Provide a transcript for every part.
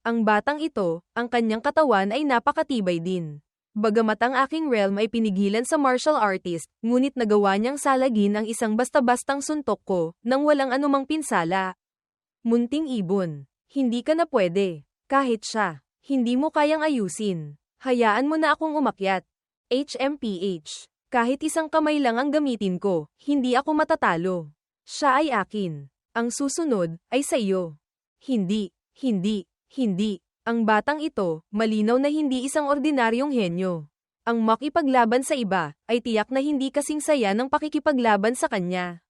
Ang batang ito, ang kanyang katawan ay napakatibay din. Bagamat ang aking realm ay pinigilan sa martial artist, ngunit nagawa niyang salagin ang isang basta-bastang suntok ko, nang walang anumang pinsala. Munting ibon. Hindi ka na pwede. Kahit siya. Hindi mo kayang ayusin. Hayaan mo na akong umakyat. HMPH. Kahit isang kamay lang ang gamitin ko, hindi ako matatalo. Siya ay akin. Ang susunod, ay sa iyo. Hindi. Ang batang ito, malinaw na hindi isang ordinaryong henyo. Ang makipaglaban sa iba, ay tiyak na hindi kasing saya ng pakikipaglaban sa kanya.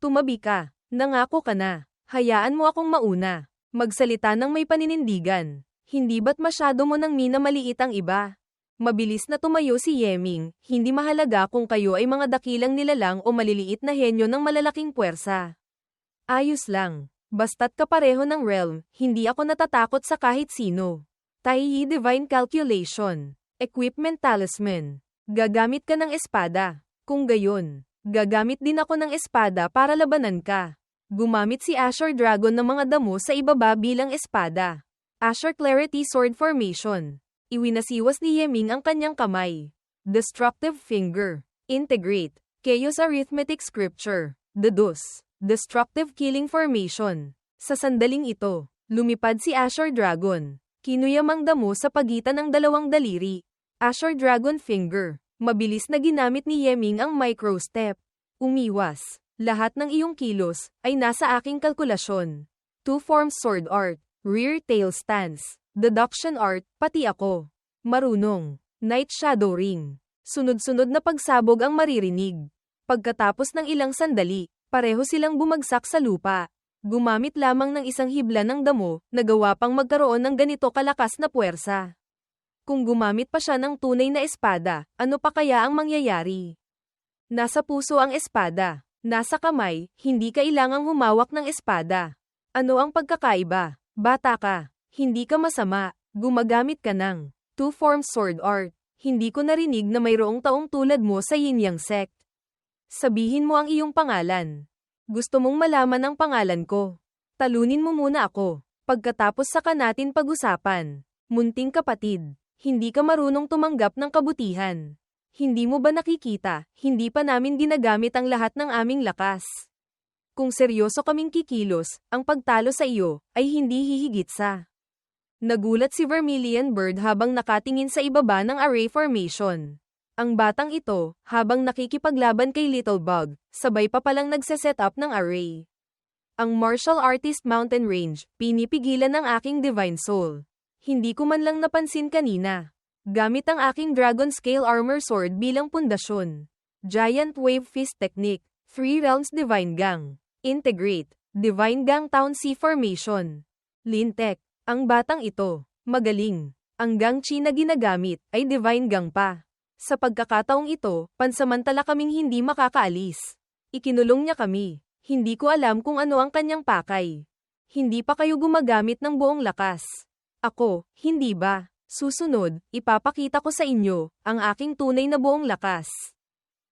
Tumabi ka. Nangako ka na. Hayaan mo akong mauna. Magsalita ng may paninindigan. Hindi ba't masyado mo nang minamaliit ang iba? Mabilis na tumayo si Yeming, hindi mahalaga kung kayo ay mga dakilang nilalang o maliliit na henyo ng malalaking puwersa. Ayos lang. Basta't kapareho ng realm, hindi ako natatakot sa kahit sino. Taiyi Divine Calculation. Equipment Talisman. Gagamit ka ng espada. Kung gayon, gagamit din ako ng espada para labanan ka. Gumamit si Azure Dragon ng mga damo sa ibaba bilang espada. Azure Clarity Sword Formation. Iwinasiwas ni Yeming ang kanyang kamay. Destructive Finger. Integrate. Chaos Arithmetic Scripture. Deduce. Destructive Killing Formation. Sa sandaling ito, lumipad si Azure Dragon. Kinuyam ang damo sa pagitan ng dalawang daliri. Azure Dragon Finger. Mabilis na ginamit ni Yeming ang micro step. Umiwas. Lahat ng iyong kilos ay nasa aking kalkulasyon. Two Forms Sword Art. Rear Tail Stance. Deduction Art, pati ako. Marunong. Night Shadow Ring. Sunod-sunod na pagsabog ang maririnig. Pagkatapos ng ilang sandali, pareho silang bumagsak sa lupa. Gumamit lamang ng isang hibla ng damo, nagawa pang magkaroon ng ganito kalakas na puwersa. Kung gumamit pa siya ng tunay na espada, ano pa kaya ang mangyayari? Nasa puso ang espada. Nasa kamay, hindi kailangang humawak ng espada. Ano ang pagkakaiba? Bata ka. Hindi ka masama. Gumagamit ka ng Two Forms Sword Art. Hindi ko narinig na mayroong taong tulad mo sa Yin Yang Sect. Sabihin mo ang iyong pangalan. Gusto mong malaman ang pangalan ko. Talunin mo muna ako. Pagkatapos saka natin pag-usapan. Munting kapatid. Hindi ka marunong tumanggap ng kabutihan. Hindi mo ba nakikita, hindi pa namin ginagamit ang lahat ng aming lakas. Kung seryoso kaming kikilos, ang pagtalo sa iyo, ay hindi hihigit sa. Nagulat si Vermilion Bird habang nakatingin sa ibaba ng array formation. Ang batang ito, habang nakikipaglaban kay Little Bug, sabay pa palang nagse-set up ng array. Ang Martial Artist Mountain Range, pinipigilan ng aking Divine Soul. Hindi ko man lang napansin kanina. Gamit ang aking Dragon Scale Armor Sword bilang pundasyon. Giant Wave Fist Technique, 3 Realms Divine Gang. Integrate, Divine Gang Town Sea Formation. Lintech, ang batang ito, magaling. Ang Gang Chi na ginagamit, ay Divine Gang pa. Sa pagkakataong ito, pansamantala kaming hindi makakaalis. Ikinulong niya kami. Hindi ko alam kung ano ang kanyang pakay. Hindi pa kayo gumagamit ng buong lakas. Ako, hindi ba? Susunod, ipapakita ko sa inyo, ang aking tunay na buong lakas.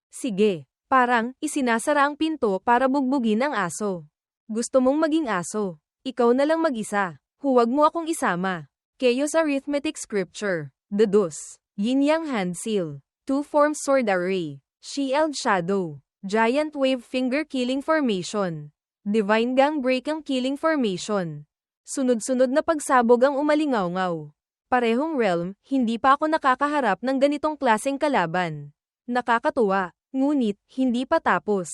Sige, parang, isinasara ang pinto para bugbugin ang aso. Gusto mong maging aso. Ikaw na lang mag-isa. Huwag mo akong isama. Chaos Arithmetic Scripture. Deduce. Yin Yang Hand Seal. Two Forms Sword Array. Shield Shadow. Giant Wave Finger Killing Formation. Divine Gang Break ang Killing Formation. Sunod-sunod na pagsabog ang umalingaw-ngaw. Parehong realm, hindi pa ako nakakaharap ng ganitong klaseng kalaban. Nakakatuwa, ngunit, hindi pa tapos.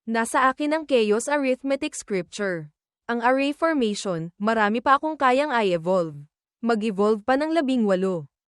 Nasa akin ang Chaos Arithmetic Scripture. Ang Array Formation, marami pa akong kayang i-evolve. Mag-evolve pa ng 18.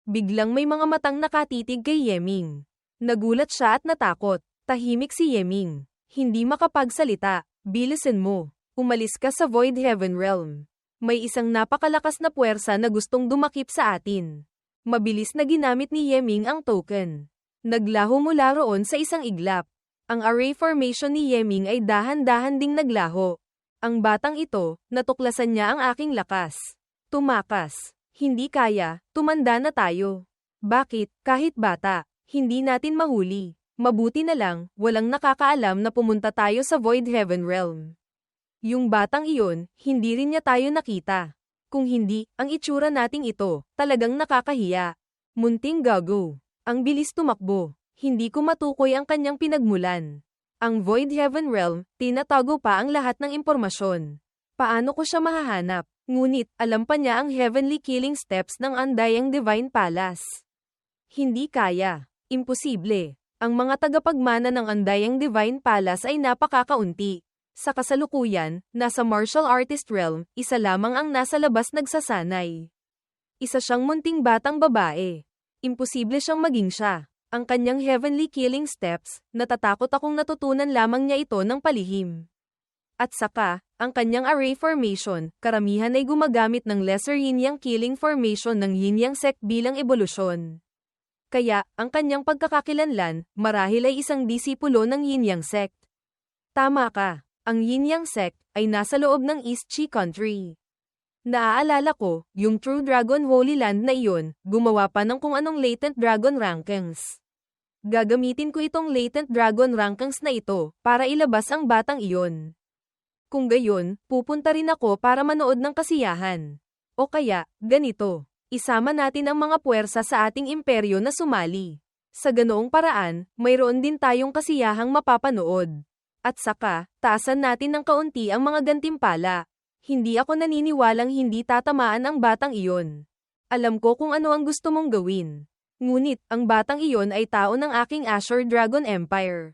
Biglang may mga matang nakatitig kay Yeming. Nagulat siya at natakot. Tahimik si Yeming. Hindi makapagsalita. Bilisan mo. Umalis ka sa Void Heaven Realm. May isang napakalakas na puwersa na gustong dumakip sa atin. Mabilis na ginamit ni Yeming ang token. Naglaho mula roon sa isang iglap. Ang array formation ni Yeming ay dahan-dahan ding naglaho. Ang batang ito, natuklasan niya ang aking lakas. Tumakas. Hindi kaya, tumanda na tayo. Bakit, kahit bata, hindi natin mahuli? Mabuti na lang, walang nakakaalam na pumunta tayo sa Void Heaven Realm. Yung batang iyon, hindi rin niya tayo nakita. Kung hindi, ang itsura nating ito, talagang nakakahiya. Munting gago. Ang bilis tumakbo. Hindi ko matukoy ang kanyang pinagmulan. Ang Void Heaven Realm, tinatago pa ang lahat ng impormasyon. Paano ko siya mahahanap? Ngunit, alam pa niya ang heavenly killing steps ng Undying Divine Palace. Hindi kaya. Imposible. Ang mga tagapagmana ng Undying Divine Palace ay napakakaunti. Sa kasalukuyan, nasa martial artist realm, isa lamang ang nasa labas nagsasanay. Isa siyang munting batang babae. Imposible siyang maging siya. Ang kanyang heavenly killing steps, natatakot akong natutunan lamang niya ito ng palihim. At saka, ang kanyang array formation, karamihan ay gumagamit ng lesser yin-yang killing formation ng yin-yang sect bilang ebolusyon. Kaya, ang kanyang pagkakakilanlan, marahil ay isang disipulo ng yin-yang sect. Tama ka, ang yin-yang sect ay nasa loob ng East Chi Country. Naaalala ko, yung True Dragon Holy Land na iyon, gumawa pa ng kung anong latent dragon rankings. Gagamitin ko itong latent dragon rankings na ito, para ilabas ang batang iyon. Kung gayon, pupunta rin ako para manood ng kasiyahan. O kaya, ganito. Isama natin ang mga puwersa sa ating imperyo na sumali. Sa ganoong paraan, mayroon din tayong kasiyahang mapapanood. At saka, taasan natin ng kaunti ang mga gantimpala. Hindi ako naniniwalang hindi tatamaan ang batang iyon. Alam ko kung ano ang gusto mong gawin. Ngunit, ang batang iyon ay tao ng aking Azure Dragon Empire.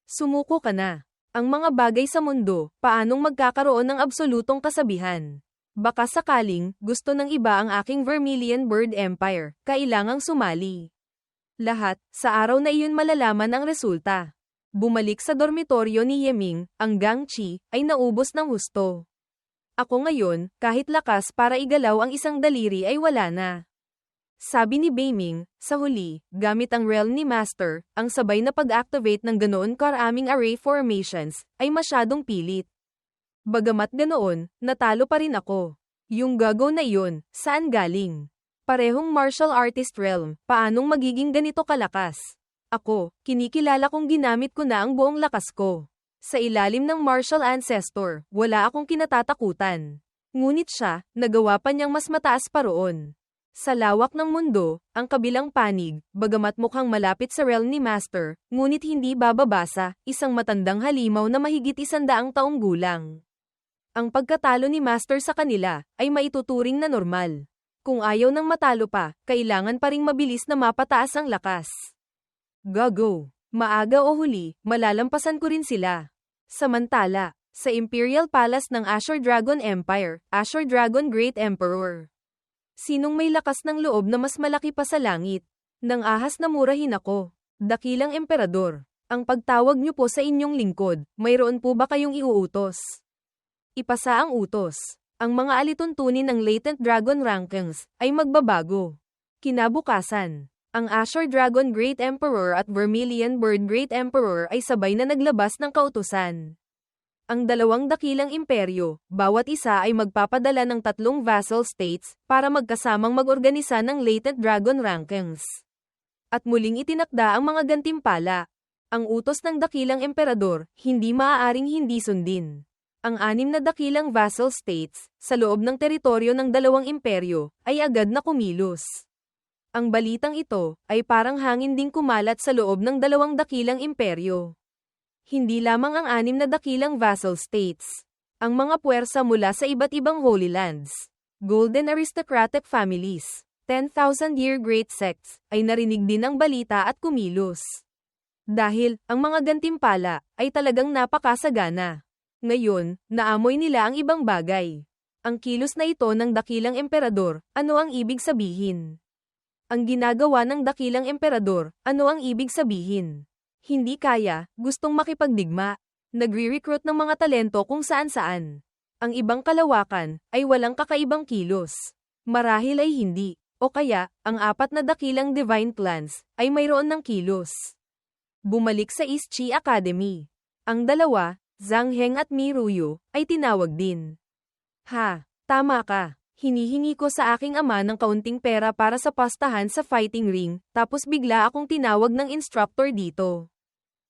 Sumuko ka na. Ang mga bagay sa mundo, paanong magkakaroon ng absolutong kasabihan? Baka sakaling, gusto ng iba ang aking Vermilion Bird Empire, kailangang sumali. Lahat, sa araw na iyon malalaman ang resulta. Bumalik sa dormitoryo ni Yeming, ang Gang Chi, ay naubos ng husto. Ako ngayon, kahit lakas para igalaw ang isang daliri ay wala na. Sabi ni Beiming, sa huli, gamit ang realm ni Master, ang sabay na pag-activate ng ganoon karaming array formations, ay masyadong pilit. Bagamat ganoon, natalo pa rin ako. Yung gago na iyon, saan galing? Parehong martial artist realm, paanong magiging ganito kalakas? Ako, kinikilala kong ginamit ko na ang buong lakas ko. Sa ilalim ng martial ancestor, wala akong kinatatakutan. Ngunit siya, nagawa pa niyang mas mataas pa roon. Sa lawak ng mundo, ang kabilang panig, bagamat mukhang malapit sa realm ni Master, ngunit hindi bababasa, isang matandang halimaw na mahigit 100 taong gulang. Ang pagkatalo ni Master sa kanila, ay maituturing na normal. Kung ayaw nang matalo pa, kailangan pa ring mabilis na mapataas ang lakas. Gago. Maaga o huli, malalampasan ko rin sila. Samantala, sa Imperial Palace ng Azure Dragon Empire, Azure Dragon Great Emperor. Sinong may lakas ng loob na mas malaki pa sa langit? Nang ahas na murahin ako. Dakilang emperador, ang pagtawag niyo po sa inyong lingkod, mayroon po ba kayong iuutos? Ipasa ang utos. Ang mga alituntunin ng latent dragon rankings ay magbabago. Kinabukasan, ang Azure Dragon Great Emperor at Vermilion Bird Great Emperor ay sabay na naglabas ng kautusan. Ang dalawang dakilang imperyo, bawat isa ay magpapadala ng 3 vassal states para magkasamang mag-organisa ng latent dragon rankings. At muling itinakda ang mga gantimpala. Ang utos ng dakilang emperador, hindi maaaring hindi sundin. Ang 6 na dakilang vassal states, sa loob ng teritoryo ng dalawang imperyo, ay agad na kumilos. Ang balitang ito, ay parang hangin ding kumalat sa loob ng dalawang dakilang imperyo. Hindi lamang ang 6 na dakilang vassal states. Ang mga puwersa mula sa iba't ibang Holy Lands, Golden Aristocratic Families, 10,000-year Great Sects, ay narinig din ang balita at kumilos. Dahil, ang mga gantimpala, ay talagang napakasagana. Ngayon, naamoy nila ang ibang bagay. Ang kilos na ito ng dakilang emperador, ano ang ibig sabihin? Ang ginagawa ng dakilang emperador, ano ang ibig sabihin? Hindi kaya, gustong makipagdigma. Nagre-recruit ng mga talento kung saan-saan. Ang ibang kalawakan, ay walang kakaibang kilos. Marahil ay hindi. O kaya, ang 4 na dakilang divine clans, ay mayroon ng kilos. Bumalik sa East Chi Academy. Ang dalawa, Zhang Heng at Mi Ruyo, ay tinawag din. Ha, tama ka. Hinihingi ko sa aking ama ng kaunting pera para sa pastahan sa fighting ring, tapos bigla akong tinawag ng instructor dito.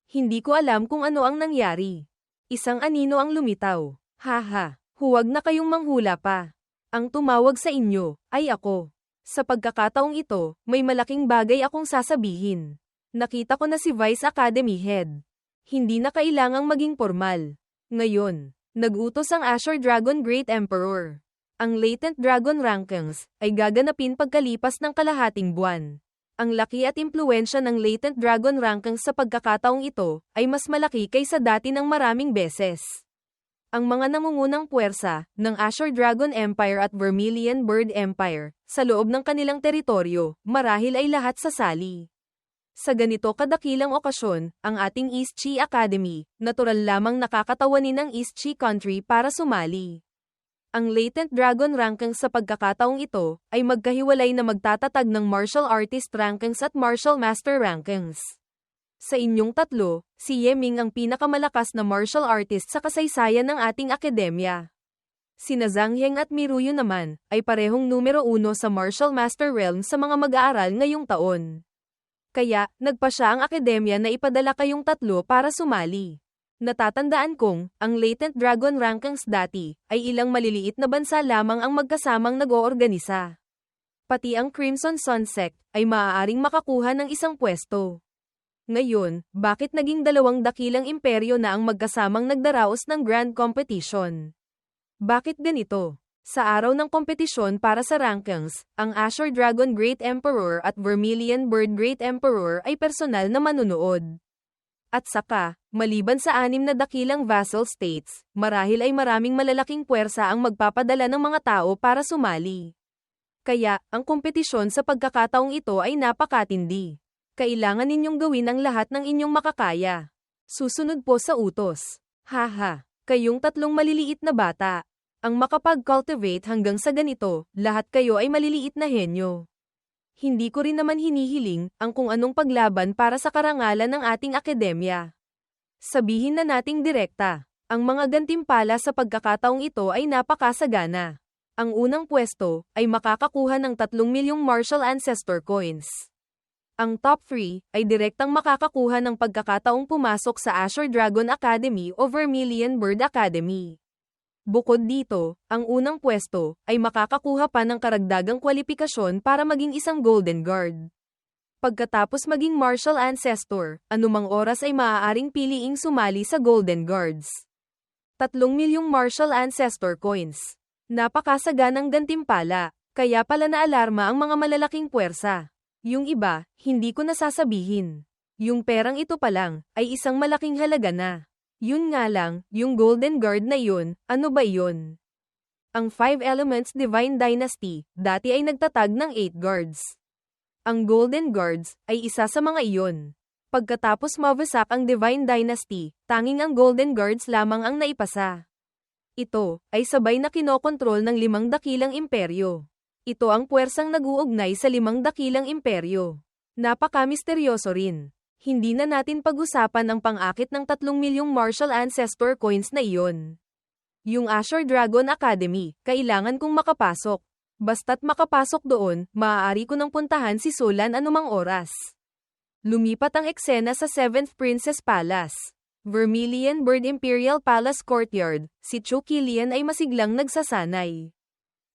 Hindi ko alam kung ano ang nangyari. Isang anino ang lumitaw. Haha, huwag na kayong manghula pa. Ang tumawag sa inyo ay ako. Sa pagkakataong ito, may malaking bagay akong sasabihin. Nakita ko na si Vice Academy Head. Hindi na kailangang maging formal. Ngayon, nag-utos ang Azure Dragon Great Emperor. Ang latent dragon rankings ay gaganapin pagkalipas ng kalahating buwan. Ang laki at impluwensya ng latent dragon rankings sa pagkakataong ito ay mas malaki kaysa dati ng maraming beses. Ang mga nangungunang puwersa ng Azure Dragon Empire at Vermilion Bird Empire sa loob ng kanilang teritoryo, marahil ay lahat sasali. Sa ganito kadakilang okasyon, ang ating East Chi Academy, natural lamang nakakatawanin ng East Chi Country para sumali. Ang latent dragon rankings sa pagkakataong ito ay magkahiwalay na magtatatag ng martial artist rankings at martial master rankings. Sa inyong tatlo, si Yeming ang pinakamalakas na martial artist sa kasaysayan ng ating akademya. Sina Zhang Heng at Miruyo naman ay parehong numero 1 sa martial master realm sa mga mag-aaral ngayong taon. Kaya, nagpa siya ang akademya na ipadala kayong tatlo para sumali. Natatandaan kong, ang latent dragon rankings dati ay ilang maliliit na bansa lamang ang magkasamang nag-oorganisa. Pati ang Crimson Sun Sect ay maaaring makakuha ng isang pwesto. Ngayon, bakit naging dalawang dakilang imperyo na ang magkasamang nagdaraos ng grand competition? Bakit ganito? Sa araw ng kompetisyon para sa rankings, ang Azure Dragon Great Emperor at Vermilion Bird Great Emperor ay personal na manunood. At saka, maliban sa 6 na dakilang vassal states, marahil ay maraming malalaking puwersa ang magpapadala ng mga tao para sumali. Kaya, ang kompetisyon sa pagkakataong ito ay napakatindi. Kailangan ninyong gawin ang lahat ng inyong makakaya. Susunod po sa utos. Haha, kayong tatlong maliliit na bata. Ang makapag-cultivate hanggang sa ganito, lahat kayo ay maliliit na henyo. Hindi ko rin naman hinihiling ang kung anong paglaban para sa karangalan ng ating akademya. Sabihin na nating direkta, ang mga gantimpala sa pagkakataong ito ay napakasagana. Ang unang pwesto ay makakakuha ng 3 milyong martial ancestor coins. Ang top 3 ay direktang makakakuha ng pagkakataong pumasok sa Azure Dragon Academy o Vermilion Bird Academy. Bukod dito, ang unang pwesto ay makakakuha pa ng karagdagang kwalipikasyon para maging isang Golden Guard. Pagkatapos maging Martial Ancestor, anumang oras ay maaaring piliing sumali sa Golden Guards. 3 milyong Martial Ancestor Coins. Napakasaganang gantimpala, kaya pala naalarma ang mga malalaking puwersa. Yung iba, hindi ko nasasabihin. Yung perang ito pa lang, ay isang malaking halaga na. Yun nga lang, yung Golden Guard na yun, ano ba yun? Ang 5 Elements Divine Dynasty, dati ay nagtatag ng 8 guards. Ang Golden Guards, ay isa sa mga iyon. Pagkatapos mawasak ang Divine Dynasty, tanging ang Golden Guards lamang ang naipasa. Ito, ay sabay na kinokontrol ng 5 dakilang imperyo. Ito ang puwersang nag-uugnay sa 5 dakilang imperyo. Napaka-misteryoso rin. Hindi na natin pag-usapan ang pang-akit ng 3 milyong martial ancestor coins na iyon. Yung Azure Dragon Academy, kailangan kong makapasok. Basta't makapasok doon, maaari ko nang puntahan si Solan anumang oras. Lumipat ang eksena sa 7th Princess Palace. Vermilion Bird Imperial Palace Courtyard, si Chu Kilian ay masiglang nagsasanay.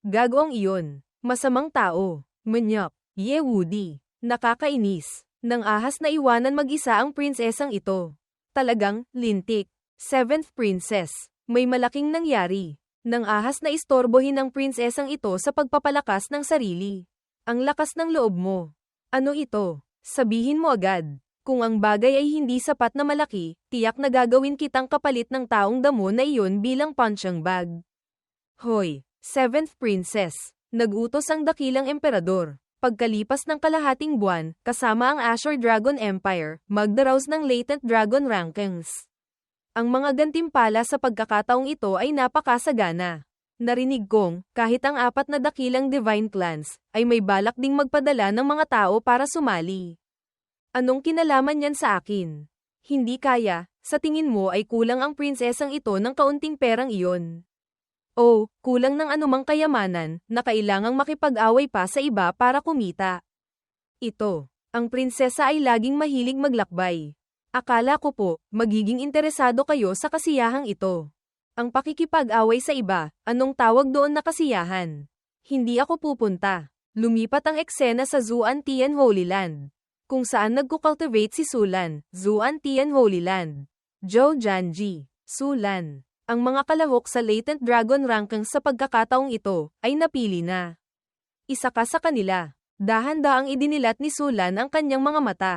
Gagawang iyon. Masamang tao. Manyak. Yehudi. Nakakainis. Nang ahas na iwanan mag-isa ang prinsesang ito. Talagang, lintik. 7th Princess. May malaking nangyari. Nang ahas na istorbohin ang prinsesang ito sa pagpapalakas ng sarili. Ang lakas ng loob mo. Ano ito? Sabihin mo agad. Kung ang bagay ay hindi sapat na malaki, tiyak na gagawin kitang kapalit ng taong damo na iyon bilang punching bag. Hoy, 7th Princess. Nag-utos ang dakilang emperador. Pagkalipas ng kalahating buwan, kasama ang Azure Dragon Empire, magdaraos ng latent dragon rankings. Ang mga gantimpala sa pagkakataong ito ay napakasagana. Narinig kong, kahit ang 4 na dakilang divine clans, ay may balak ding magpadala ng mga tao para sumali. Anong kinalaman yan sa akin? Hindi kaya, sa tingin mo ay kulang ang prinsesang ito ng kaunting perang iyon. O, kulang ng anumang kayamanan, na kailangang makipag-away pa sa iba para kumita. Ito, ang prinsesa ay laging mahilig maglakbay. Akala ko po, magiging interesado kayo sa kasiyahang ito. Ang pakikipag-away sa iba, anong tawag doon na kasiyahan? Hindi ako pupunta. Lumipat ang eksena sa Zuan Tian Holy Land, kung saan nagkukultivate si Sulan, Zuan Tian Holy Land. Zhou Janji, Sulan. Ang mga kalahok sa Latent Dragon Rankings sa pagkakataong ito, ay napili na. Isa ka sa kanila. Dahan-daang idinilat ni Sulan ang kanyang mga mata.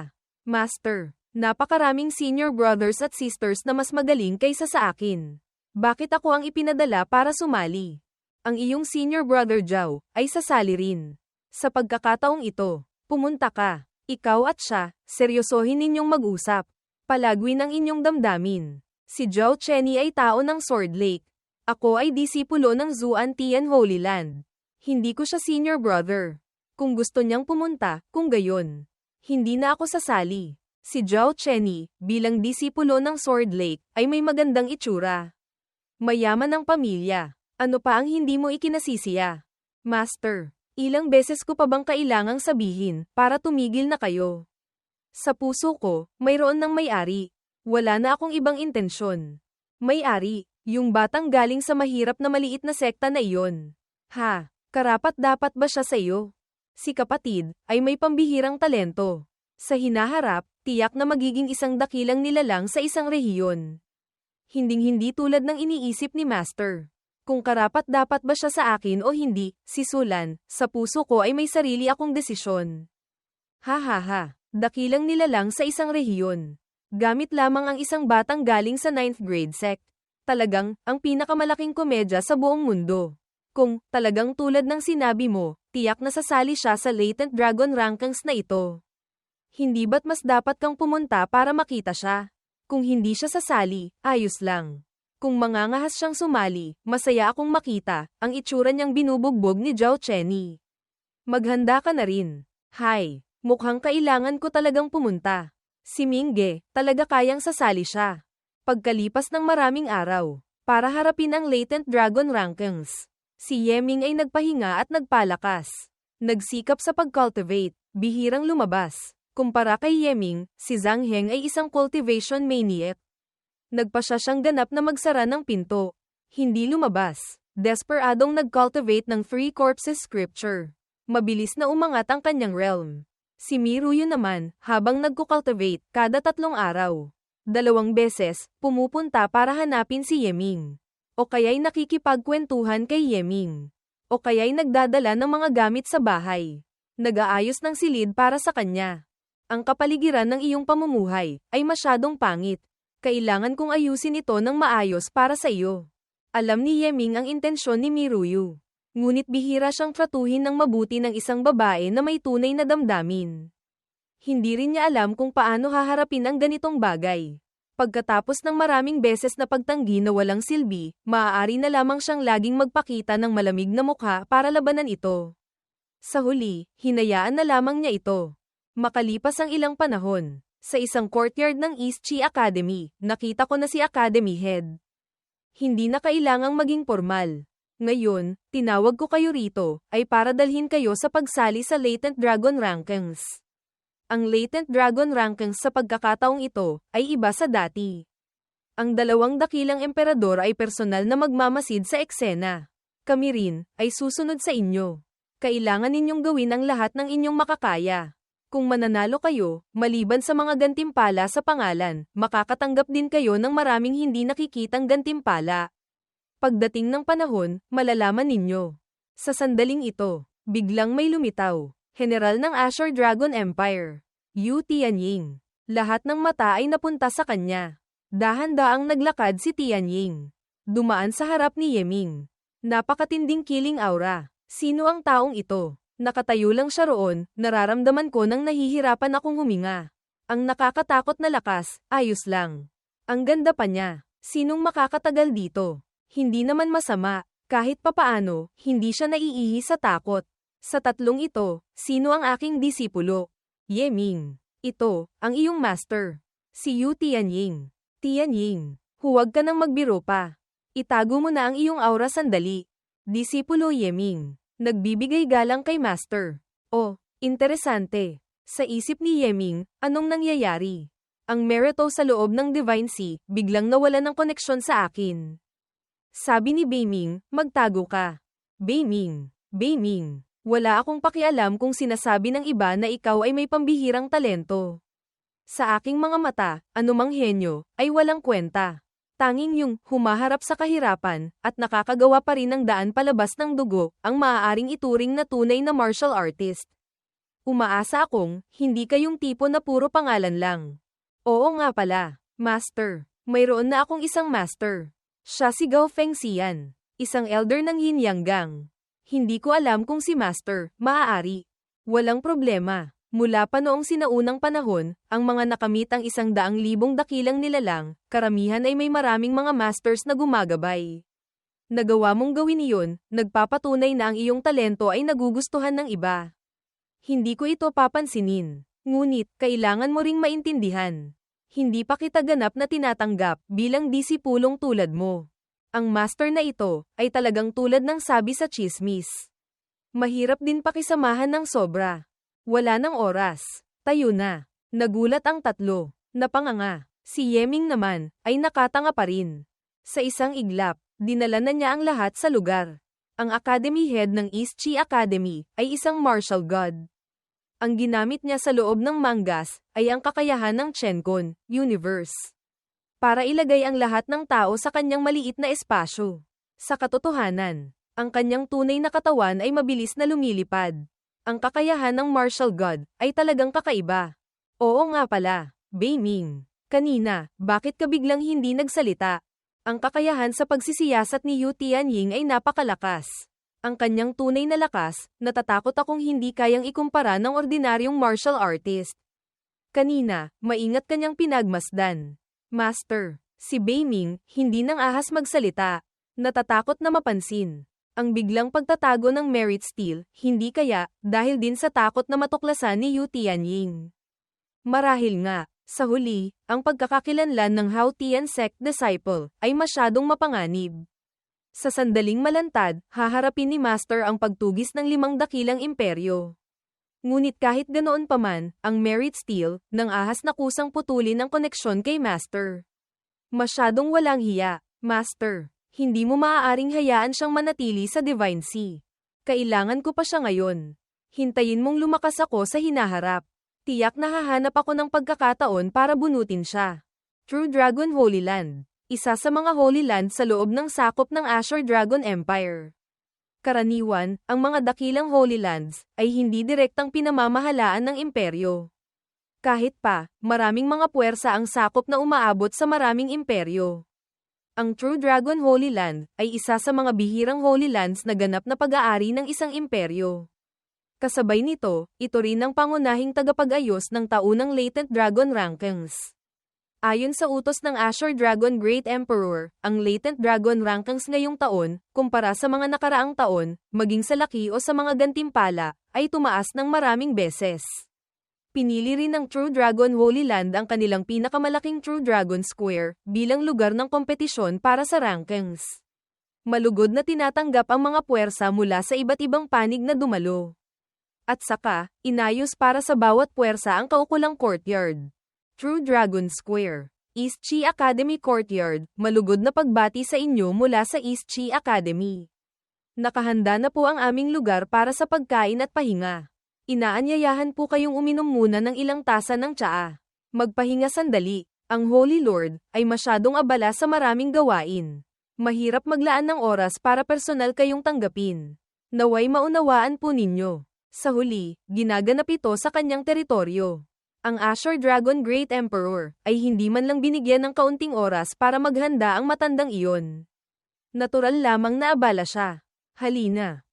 Master, napakaraming senior brothers at sisters na mas magaling kaysa sa akin. Bakit ako ang ipinadala para sumali? Ang iyong senior brother Zhao, ay sasali rin. Sa pagkakataong ito, pumunta ka. Ikaw at siya, seryosohin ninyong mag-usap. Palagwin ang inyong damdamin. Si Zhao Chenny ay tao ng Sword Lake. Ako ay disipulo ng Zuan Tian Holy Land. Hindi ko siya senior brother. Kung gusto niyang pumunta, kung gayon. Hindi na ako sasali. Si Zhao Chenny, bilang disipulo ng Sword Lake, ay may magandang itsura. Mayaman ang pamilya. Ano pa ang hindi mo ikinasisiya? Master, ilang beses ko pa bang kailangang sabihin, para tumigil na kayo? Sa puso ko, mayroon ng may-ari. Wala na akong ibang intensyon. May-ari, yung batang galing sa mahirap na maliit na sekta na iyon. Ha, karapat-dapat ba siya sa iyo? Si kapatid, ay may pambihirang talento. Sa hinaharap, tiyak na magiging isang dakilang nilalang sa isang rehiyon. Hinding-hindi tulad ng iniisip ni Master. Kung karapat-dapat ba siya sa akin o hindi, si Sulan, sa puso ko ay may sarili akong desisyon. Ha ha ha, dakilang nilalang sa isang rehiyon. Gamit lamang ang isang batang galing sa 9th grade sect. Talagang, ang pinakamalaking komedya sa buong mundo. Kung, talagang tulad ng sinabi mo, tiyak na sasali siya sa Latent Dragon Rankings na ito. Hindi ba't mas dapat kang pumunta para makita siya? Kung hindi siya sasali, ayos lang. Kung mangangahas siyang sumali, masaya akong makita, ang itsura niyang binubugbog ni Zhao Chenny. Maghanda ka na rin. Hay, mukhang kailangan ko talagang pumunta. Si Mingge, talaga kayang sasali siya. Pagkalipas ng maraming araw, para harapin ang Latent Dragon Rankings, si Yeming ay nagpahinga at nagpalakas. Nagsikap sa pag-cultivate, bihirang lumabas. Kumpara kay Yeming, si Zhang Heng ay isang cultivation maniac. Nagpasya siyang ganap na magsara ng pinto. Hindi lumabas. Desperadong nag-cultivate ng 3 corpses scripture. Mabilis na umangat ang kanyang realm. Si Miruyu naman, habang nagko-cultivate, kada 3 araw. 2 beses, pumupunta para hanapin si Yeming. O kaya'y nakikipagkwentuhan kay Yeming. O kaya'y nagdadala ng mga gamit sa bahay. Nag-aayos ng silid para sa kanya. Ang kapaligiran ng iyong pamumuhay ay masyadong pangit. Kailangan kong ayusin ito ng maayos para sa iyo. Alam ni Yeming ang intensyon ni Miruyu. Ngunit bihira siyang tratuhin ng mabuti ng isang babae na may tunay na damdamin. Hindi rin niya alam kung paano haharapin ang ganitong bagay. Pagkatapos ng maraming beses na pagtanggi na walang silbi, maaari na lamang siyang laging magpakita ng malamig na mukha para labanan ito. Sa huli, hinayaan na lamang niya ito. Makalipas ang ilang panahon, sa isang courtyard ng East Chi Academy, nakita ko na si Academy Head. Hindi na kailangang maging formal. Ngayon, tinawag ko kayo rito, ay para dalhin kayo sa pagsali sa Latent Dragon Rankings. Ang Latent Dragon Rankings sa pagkakataong ito, ay iba sa dati. Ang 2 dakilang emperador ay personal na magmamasid sa eksena. Kami rin, ay susunod sa inyo. Kailangan ninyong gawin ang lahat ng inyong makakaya. Kung mananalo kayo, maliban sa mga gantimpala sa pangalan, makakatanggap din kayo ng maraming hindi nakikitang gantimpala. Pagdating ng panahon, malalaman ninyo. Sa sandaling ito, biglang may lumitaw. General ng Azure Dragon Empire. Yu Tianying. Lahat ng mata ay napunta sa kanya. Dahan-daang naglakad si Tianying. Dumaan sa harap ni Yeming. Napakatinding killing aura. Sino ang taong ito? Nakatayo lang siya roon, nararamdaman ko nang nahihirapan akong huminga. Ang nakakatakot na lakas, ayos lang. Ang ganda pa niya. Sinong makakatagal dito? Hindi naman masama, kahit papaano, hindi siya naiihi sa takot. Sa 3 ito, sino ang aking disipulo? Yeming. Ito, ang iyong master. Si Yu Tianying. Tianying, huwag ka nang magbiro pa. Itago mo na ang iyong aura sandali. Disipulo Yeming. Nagbibigay galang kay Master. Oh, interesante. Sa isip ni Yeming, anong nangyayari? Ang Merito sa loob ng Divine Sea, biglang nawala ng koneksyon sa akin. Sabi ni Beiming, magtago ka. Beiming, wala akong pakialam kung sinasabi ng iba na ikaw ay may pambihirang talento. Sa aking mga mata, anumang henyo, ay walang kwenta. Tanging yung humaharap sa kahirapan, at nakakagawa pa rin ng daan palabas ng dugo, ang maaaring ituring na tunay na martial artist. Umaasa akong, hindi kayong tipo na puro pangalan lang. Oo nga pala, Master. Mayroon na akong isang master. Siya si Gao Fengxian, isang elder ng Yin Yang Gang. Hindi ko alam kung si Master, maaari. Walang problema. Mula pa noong sinaunang panahon, ang mga nakamit ang 100,000 dakilang nilalang, karamihan ay may maraming mga masters na gumagabay. Nagawa mong gawin iyon, nagpapatunay na ang iyong talento ay nagugustuhan ng iba. Hindi ko ito papansinin. Ngunit, kailangan mo ring maintindihan. Hindi pa kita ganap na tinatanggap bilang disipulong tulad mo. Ang master na ito ay talagang tulad ng sabi sa tsismis. Mahirap din pakisamahan ng sobra. Wala ng oras. Tayo na. Nagulat ang tatlo. Napanganga. Si Yeming naman ay nakatanga pa rin. Sa isang iglap, dinala na niya ang lahat sa lugar. Ang academy head ng East Chi Academy ay isang martial god. Ang ginamit niya sa loob ng mangas ay ang kakayahan ng Chenkon Universe para ilagay ang lahat ng tao sa kanyang maliit na espasyo. Sa katotohanan, ang kanyang tunay na katawan ay mabilis na lumilipad. Ang kakayahan ng martial god ay talagang kakaiba. Oo nga pala, Beiming. Kanina, bakit ka biglang hindi nagsalita? Ang kakayahan sa pagsisiyasat ni Yu Tianying ay napakalakas. Ang kanyang tunay na lakas, natatakot akong hindi kayang ikumpara ng ordinaryong martial artist. Kanina, maingat kanyang pinagmasdan. Master, si Beiming, hindi nang ahas magsalita. Natatakot na mapansin. Ang biglang pagtatago ng Merit Steel, hindi kaya, dahil din sa takot na matuklasan ni Yu Tianying. Marahil nga, sa huli, ang pagkakakilanlan ng Hao Tian Sect disciple, ay masyadong mapanganib. Sa sandaling malantad, haharapin ni Master ang pagtugis ng 5 dakilang imperyo. Ngunit kahit ganoon pa man, ang Merit Steel, nang ahas na kusang putulin ang koneksyon kay Master. Masyadong walang hiya, Master. Hindi mo maaaring hayaan siyang manatili sa Divine Sea. Kailangan ko pa siya ngayon. Hintayin mong lumakas ako sa hinaharap. Tiyak na hahanap ako ng pagkakataon para bunutin siya. True Dragon Holy Land. Isa sa mga Holy Land sa loob ng sakop ng Azure Dragon Empire. Karaniwan, ang mga dakilang Holy Lands ay hindi direktang pinamamahalaan ng imperyo. Kahit pa, maraming mga puwersa ang sakop na umaabot sa maraming imperyo. Ang True Dragon Holy Land ay isa sa mga bihirang Holy Lands na ganap na pag-aari ng isang imperyo. Kasabay nito, ito rin ang pangunahing tagapag-ayos ng taunang Latent Dragon Rankings. Ayon sa utos ng Azure Dragon Great Emperor, ang Latent Dragon Rankings ngayong taon, kumpara sa mga nakaraang taon, maging sa laki o sa mga gantimpala, ay tumaas ng maraming beses. Pinili rin ng True Dragon Holy Land ang kanilang pinakamalaking True Dragon Square, bilang lugar ng kompetisyon para sa rankings. Malugod na tinatanggap ang mga puwersa mula sa iba't ibang panig na dumalo. At saka, inayos para sa bawat puwersa ang kaukulang courtyard. True Dragon Square, East Chi Academy Courtyard, malugod na pagbati sa inyo mula sa East Chi Academy. Nakahanda na po ang aming lugar para sa pagkain at pahinga. Inaanyayahan po kayong uminom muna ng ilang tasa ng tsaa. Magpahinga sandali. Ang Holy Lord ay masyadong abala sa maraming gawain. Mahirap maglaan ng oras para personal kayong tanggapin. Naway maunawaan po ninyo. Sa huli, ginaganap ito sa kanyang teritoryo. Ang Azure Dragon Great Emperor ay hindi man lang binigyan ng kaunting oras para maghanda ang matandang iyon. Natural lamang na abala siya. Halina,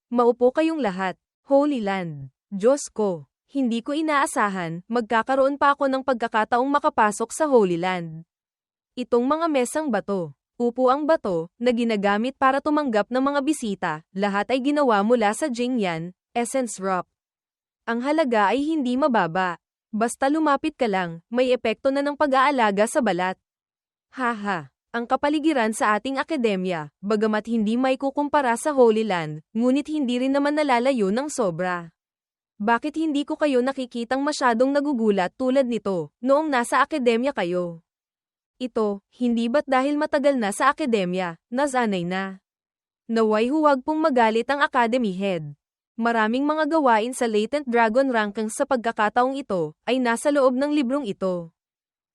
maupo kayong lahat. Holy Land. Diyos ko, hindi ko inaasahan, magkakaroon pa ako ng pagkakataong makapasok sa Holy Land. Itong mga mesang bato, upo ang bato, na ginagamit para tumanggap ng mga bisita, lahat ay ginawa mula sa Jingyan, Essence Rock. Ang halaga ay hindi mababa. Basta lumapit ka lang, may epekto na ng pag-aalaga sa balat. Haha, ang kapaligiran sa ating akademya, bagamat hindi may kukumpara sa Holy Land, ngunit hindi rin naman nalalayo ng sobra. Bakit hindi ko kayo nakikitang masyadong nagugulat tulad nito, noong nasa akademya kayo? Ito, hindi ba't dahil matagal na sa akademya, nasanay na. Naway huwag pong magalit ang Academy Head. Maraming mga gawain sa Latent Dragon Rankings sa pagkakataong ito, ay nasa loob ng librong ito.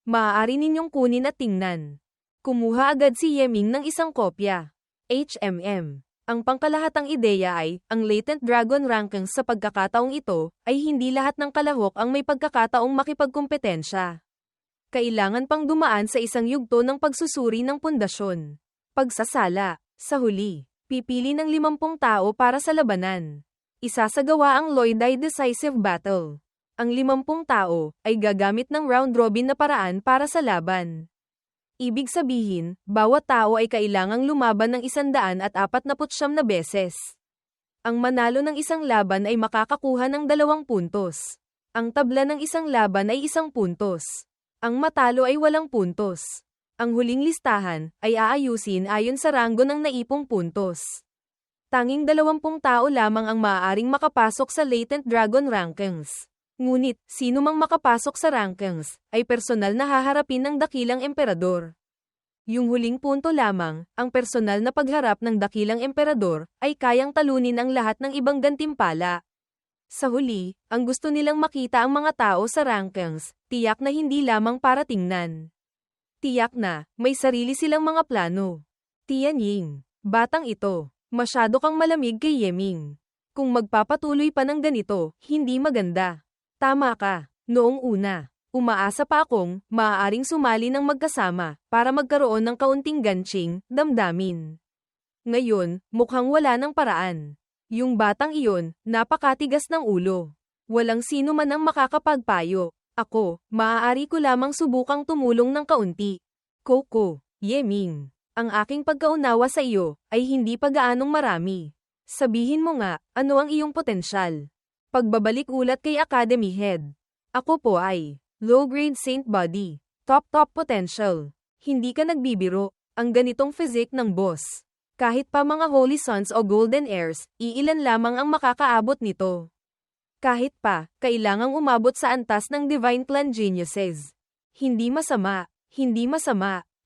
Maaari ninyong kunin at tingnan. Kumuha agad si Yeming ng isang kopya. HMM. Ang pangkalahatang ideya ay, ang Latent Dragon Rankings sa pagkakataong ito, ay hindi lahat ng kalahok ang may pagkakataong makipagkompetensya. Kailangan pang dumaan sa isang yugto ng pagsusuri ng pundasyon. Pagsasala. Sa huli, pipili ng 50 tao para sa labanan. Isasagawa ang Lloydai Decisive Battle. Ang 50 tao ay gagamit ng round-robin na paraan para sa laban. Ibig sabihin, bawat tao ay kailangang lumaban ng 149 na beses. Ang manalo ng isang laban ay makakakuha ng 2 puntos. Ang tabla ng isang laban ay 1 puntos. Ang matalo ay 8 puntos. Ang huling listahan ay aayusin ayon sa ranggo ng naipong puntos. Tanging 20 tao lamang ang maaaring makapasok sa Latent Dragon Rankings. Ngunit, sino mang makapasok sa rankings, ay personal na haharapin ng dakilang emperador. Yung huling punto lamang, ang personal na pagharap ng dakilang emperador, ay kayang talunin ang lahat ng ibang gantimpala. Sa huli, ang gusto nilang makita ang mga tao sa rankings, tiyak na hindi lamang para tingnan. Tiyak na, may sarili silang mga plano. Tianying, batang ito, masyado kang malamig kay Yeming. Kung magpapatuloy pa ng ganito, hindi maganda. Tama ka, noong una, umaasa pa akong, maaaring sumali ng magkasama, para magkaroon ng kaunting ganching, damdamin. Ngayon, mukhang wala ng paraan. Yung batang iyon, napakatigas ng ulo. Walang sino man ang makakapagpayo. Ako, maaari ko lamang subukang tumulong ng kaunti. Coco, Yeming, ang aking pagkaunawa sa iyo, ay hindi pa gaanong marami. Sabihin mo nga, ano ang iyong potensyal? Pagbabalik ulat kay Academy Head. Ako po ay, low-grade Saint Body, top potential. Hindi ka nagbibiro, ang ganitong physique ng boss. Kahit pa mga Holy Sons o Golden Heirs, iilan lamang ang makakaabot nito. Kahit pa, kailangang umabot sa antas ng Divine Clan Geniuses. Hindi masama,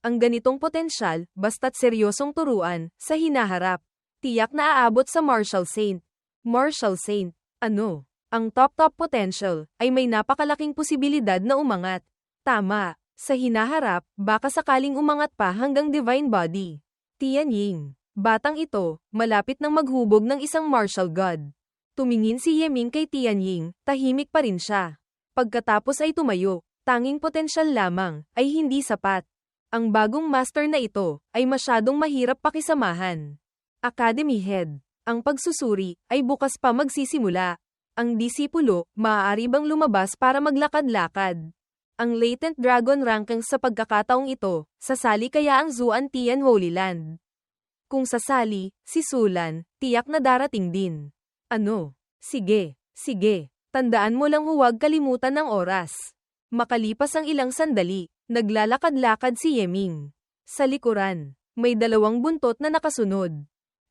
ang ganitong potensyal, basta't seryosong turuan, sa hinaharap. Tiyak na aabot sa Martial Saint. Martial Saint, ano? Ang top potential, ay may napakalaking posibilidad na umangat. Tama, sa hinaharap, baka sakaling umangat pa hanggang Divine Body. Tianying. Batang ito, malapit nang maghubog ng isang martial god. Tumingin si Yeming kay Tianying, tahimik pa rin siya. Pagkatapos ay tumayo, tanging potensyal lamang, ay hindi sapat. Ang bagong master na ito, ay masyadong mahirap pakisamahan. Academy Head, ang pagsusuri, ay bukas pa magsisimula. Ang disipulo, maaari bang lumabas para maglakad-lakad? Ang Latent Dragon Rankings sa pagkakataong ito, sasali kaya ang Zuan-Tian Holy Land? Kung sasali, si Sulan, tiyak na darating din. Ano? Sige. Tandaan mo lang huwag kalimutan ng oras. Makalipas ang ilang sandali, naglalakad-lakad si Yeming. Sa likuran, may 2 buntot na nakasunod.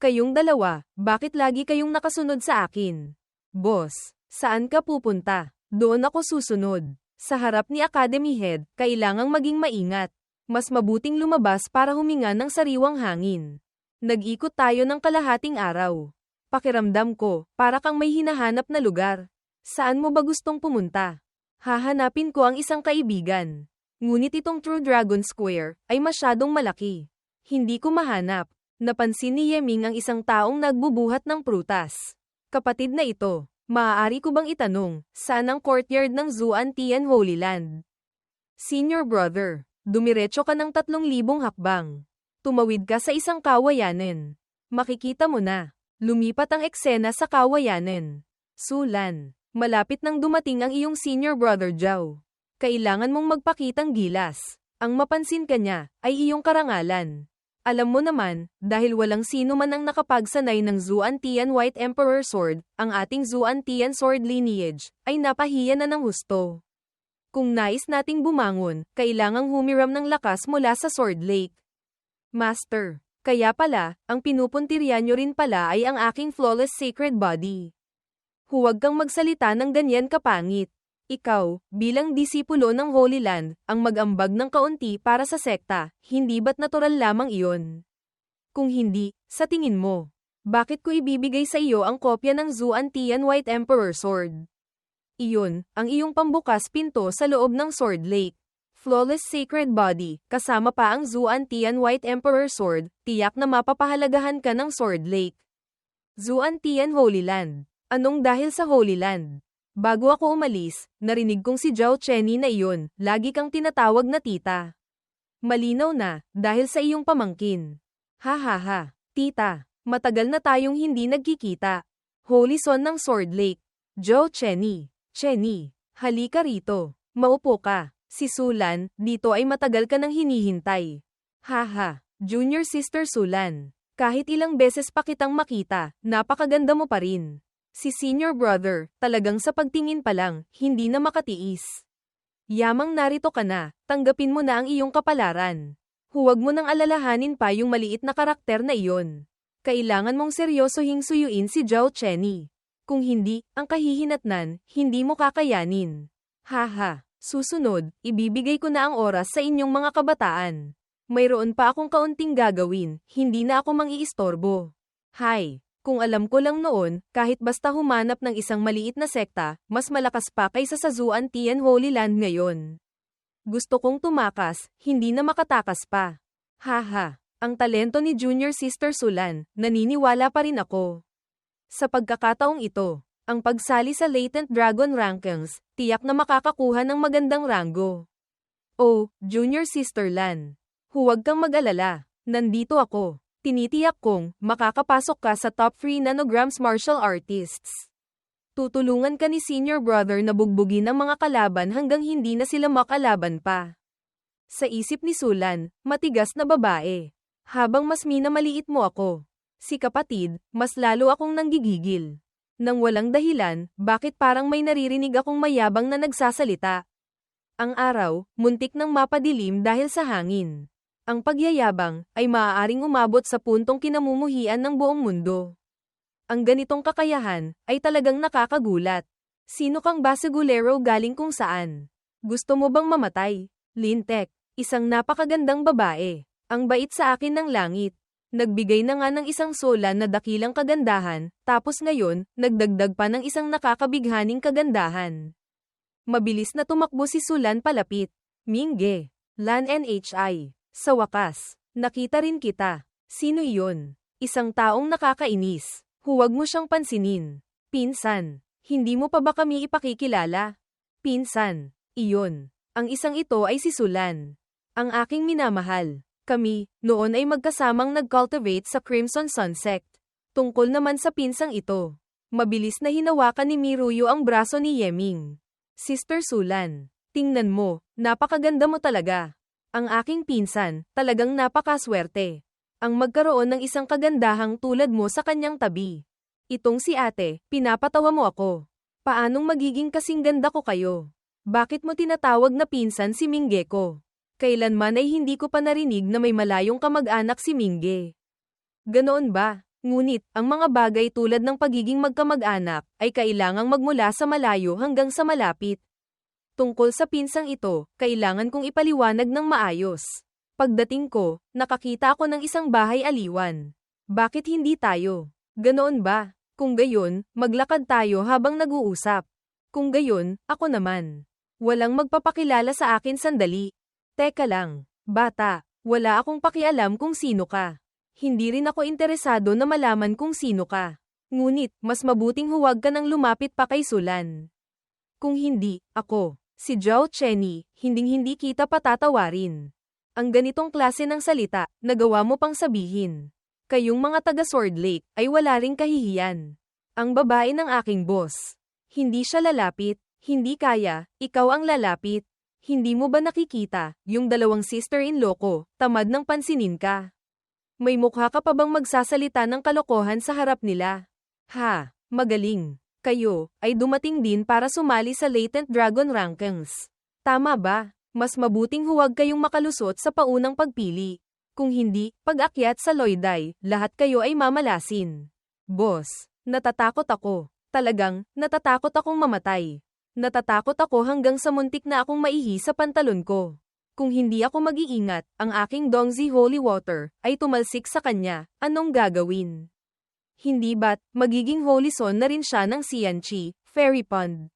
Kayong dalawa, bakit lagi kayong nakasunod sa akin? Boss, saan ka pupunta? Doon ako susunod. Sa harap ni Academy Head, kailangang maging maingat. Mas mabuting lumabas para huminga ng sariwang hangin. Nag-ikot tayo ng kalahating araw. Pakiramdam ko, para kang may hinahanap na lugar. Saan mo ba gustong pumunta? Hahanapin ko ang isang kaibigan. Ngunit itong True Dragon Square, ay masyadong malaki. Hindi ko mahanap. Napansin ni Yeming ang isang taong nagbubuhat ng prutas. Kapatid na ito, maaari ko bang itanong, saan ang courtyard ng Zuan-Tian Holy Land? Senior brother, dumiretso ka ng 3,000 hakbang. Tumawid ka sa isang kawayanan. Makikita mo na. Lumipat ang eksena sa kawayanan. Sulan, malapit nang dumating ang iyong senior brother Zhao. Kailangan mong magpakitang gilas. Ang mapansin ka niya, ay iyong karangalan. Alam mo naman, dahil walang sino man ang nakapagsanay ng Zuan-Tian White Emperor Sword, ang ating Zuan-Tian Sword lineage, ay napahiya na ng husto. Kung nais nating bumangon, kailangang humiram ng lakas mula sa Sword Lake. Master, kaya pala, ang pinupuntirya nyo rin pala ay ang aking flawless sacred body. Huwag kang magsalita ng ganyan kapangit. Ikaw, bilang disipulo ng Holy Land, ang mag-ambag ng kaunti para sa sekta, hindi ba't natural lamang iyon? Kung hindi, sa tingin mo, bakit ko ibibigay sa iyo ang kopya ng Zuan-Tian White Emperor Sword? Iyon, ang iyong pambukas pinto sa loob ng Sword Lake. Flawless Sacred Body, kasama pa ang Zuan-Tian White Emperor Sword, tiyak na mapapahalagahan ka ng Sword Lake. Zuan-Tian Holy Land. Anong dahil sa Holy Land? Bago ako umalis, narinig kong si Zhao Chenny na iyon, lagi kang tinatawag na tita. Malinaw na, dahil sa iyong pamangkin. Ha ha ha, tita, matagal na tayong hindi nagkikita. Holy Son ng Sword Lake. Zhao Chenny. Chenny, halika rito. Maupo ka. Si Sulan, dito ay matagal ka nang hinihintay. Haha, Junior Sister Sulan. Kahit ilang beses pa kitang makita, napakaganda mo pa rin. Si Senior Brother, talagang sa pagtingin pa lang, hindi na makatiis. Yamang narito ka na, tanggapin mo na ang iyong kapalaran. Huwag mo nang alalahanin pa yung maliit na karakter na iyon. Kailangan mong seryosohing suyuin si Zhao Chenny. Kung hindi, ang kahihinatnan, hindi mo kakayanin. Haha, susunod, ibibigay ko na ang oras sa inyong mga kabataan. Mayroon pa akong kaunting gagawin, hindi na ako mang-iistorbo. Hay! Kung alam ko lang noon, kahit basta humanap ng isang maliit na sekta, mas malakas pa kaysa sa Zuan-Tian Holy Land ngayon. Gusto kong tumakas, hindi na makatakas pa. Haha, ang talento ni Junior Sister Sulan, naniniwala pa rin ako. Sa pagkakataong ito, ang pagsali sa Latent Dragon Rankings, tiyak na makakakuha ng magandang ranggo. Oh, Junior Sister Lan. Huwag kang mag-alala, nandito ako. Tinitiyak kong, makakapasok ka sa top 3 nanograms martial artists. Tutulungan ka ni Senior Brother na bugbugin ang mga kalaban hanggang hindi na sila makalaban pa. Sa isip ni Sulan, matigas na babae. Habang mas minamaliit mo ako. Si kapatid, mas lalo akong nanggigigil. Nang walang dahilan, bakit parang may naririnig akong mayabang na nagsasalita? Ang araw, muntik nang mapadilim dahil sa hangin. Ang pagyayabang ay maaaring umabot sa puntong kinamumuhian ng buong mundo. Ang ganitong kakayahan ay talagang nakakagulat. Sino kang basagulero galing kung saan? Gusto mo bang mamatay? Lintek, isang napakagandang babae. Ang bait sa akin ng langit. Nagbigay na nga ng isang sola na dakilang kagandahan, tapos ngayon, nagdagdag pa ng isang nakakabighaning kagandahan. Mabilis na tumakbo si Sulan palapit. Mingge, Lan NHI. Sa wakas, nakita rin kita. Sino iyon? Isang taong nakakainis. Huwag mo siyang pansinin. Pinsan, hindi mo pa ba kami ipakikilala? Pinsan, iyon. Ang isang ito ay si Sulan. Ang aking minamahal. Kami, noon ay magkasamang nag-cultivate sa Crimson Sun Sect. Tungkol naman sa pinsang ito. Mabilis na hinawakan ni Miruyo ang braso ni Yeming. Sister Sulan, tingnan mo, napakaganda mo talaga. Ang aking pinsan, talagang napakaswerte. Ang magkaroon ng isang kagandahang tulad mo sa kanyang tabi. Itong si ate, pinapatawa mo ako. Paanong magiging kasing ganda ko kayo? Bakit mo tinatawag na pinsan si Mingge ko? Kailanman ay hindi ko pa narinig na may malayong kamag-anak si Mingge. Ganoon ba? Ngunit, ang mga bagay tulad ng pagiging magkamag-anak, ay kailangang magmula sa malayo hanggang sa malapit. Tungkol sa pinsang ito, kailangan kong ipaliwanag ng maayos. Pagdating ko, nakakita ako ng isang bahay aliwan. Bakit hindi tayo? Ganoon ba? Kung gayon, maglakad tayo habang nag-uusap. Kung gayon, ako naman. Walang magpapakilala sa akin sandali. Teka lang, bata, wala akong pakialam kung sino ka. Hindi rin ako interesado na malaman kung sino ka. Ngunit, mas mabuting huwag ka nang lumapit pa kay Sulan. Kung hindi, ako, si Zhao Chenny, hinding-hindi kita patatawarin. Ang ganitong klase ng salita, nagawa mo pang sabihin. Kayong mga taga Sword Lake, ay wala ring kahihiyan. Ang babae ng aking boss. Hindi siya lalapit, hindi kaya, ikaw ang lalapit. Hindi mo ba nakikita, yung dalawang sister-in-law ko, tamad ng pansinin ka? May mukha ka pa bang magsasalita ng kalokohan sa harap nila? Ha, magaling. Kayo, ay dumating din para sumali sa Latent Dragon Rankings. Tama ba? Mas mabuting huwag kayong makalusot sa paunang pagpili. Kung hindi, pag-akyat sa Loiday, lahat kayo ay mamalasin. Boss, natatakot ako. Talagang, natatakot akong mamatay. Natatakot ako hanggang sa muntik na akong maihi sa pantalon ko. Kung hindi ako mag-iingat, ang aking Dongzi Holy Water ay tumalsik sa kanya, anong gagawin? Hindi ba't magiging holy son na rin siya ng Xianqi, Fairy Pond?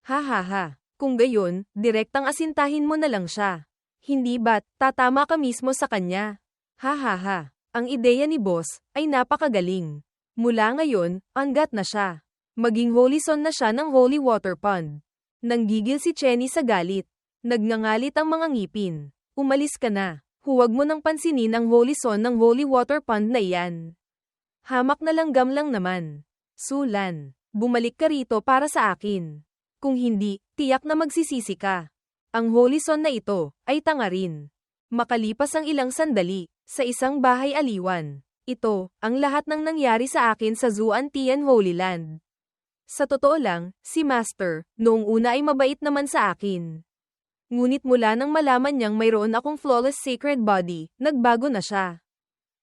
Ha ha ha. Kung gayon, direktang asintahin mo na lang siya. Hindi ba't tatama ka mismo sa kanya? Ha ha ha. Ang ideya ni boss ay napakagaling. Mula ngayon, anggat na siya. Maging holy son na siya ng Holy Water Pond. Nanggigil si Chenny sa galit. Nagngangalit ang mga ngipin. Umalis ka na. Huwag mo nang pansinin ang holy son ng Holy Water Pond na iyan. Hamak na langgam lang naman. Sulan, bumalik ka rito para sa akin. Kung hindi, tiyak na magsisisi ka. Ang holy son na ito ay tanga rin. Makalipas ang ilang sandali, sa isang bahay aliwan. Ito, ang lahat ng nangyari sa akin sa Zuantian Holy Land. Sa totoo lang, si Master, noong una ay mabait naman sa akin. Ngunit mula nang malaman niyang mayroon akong flawless sacred body, nagbago na siya.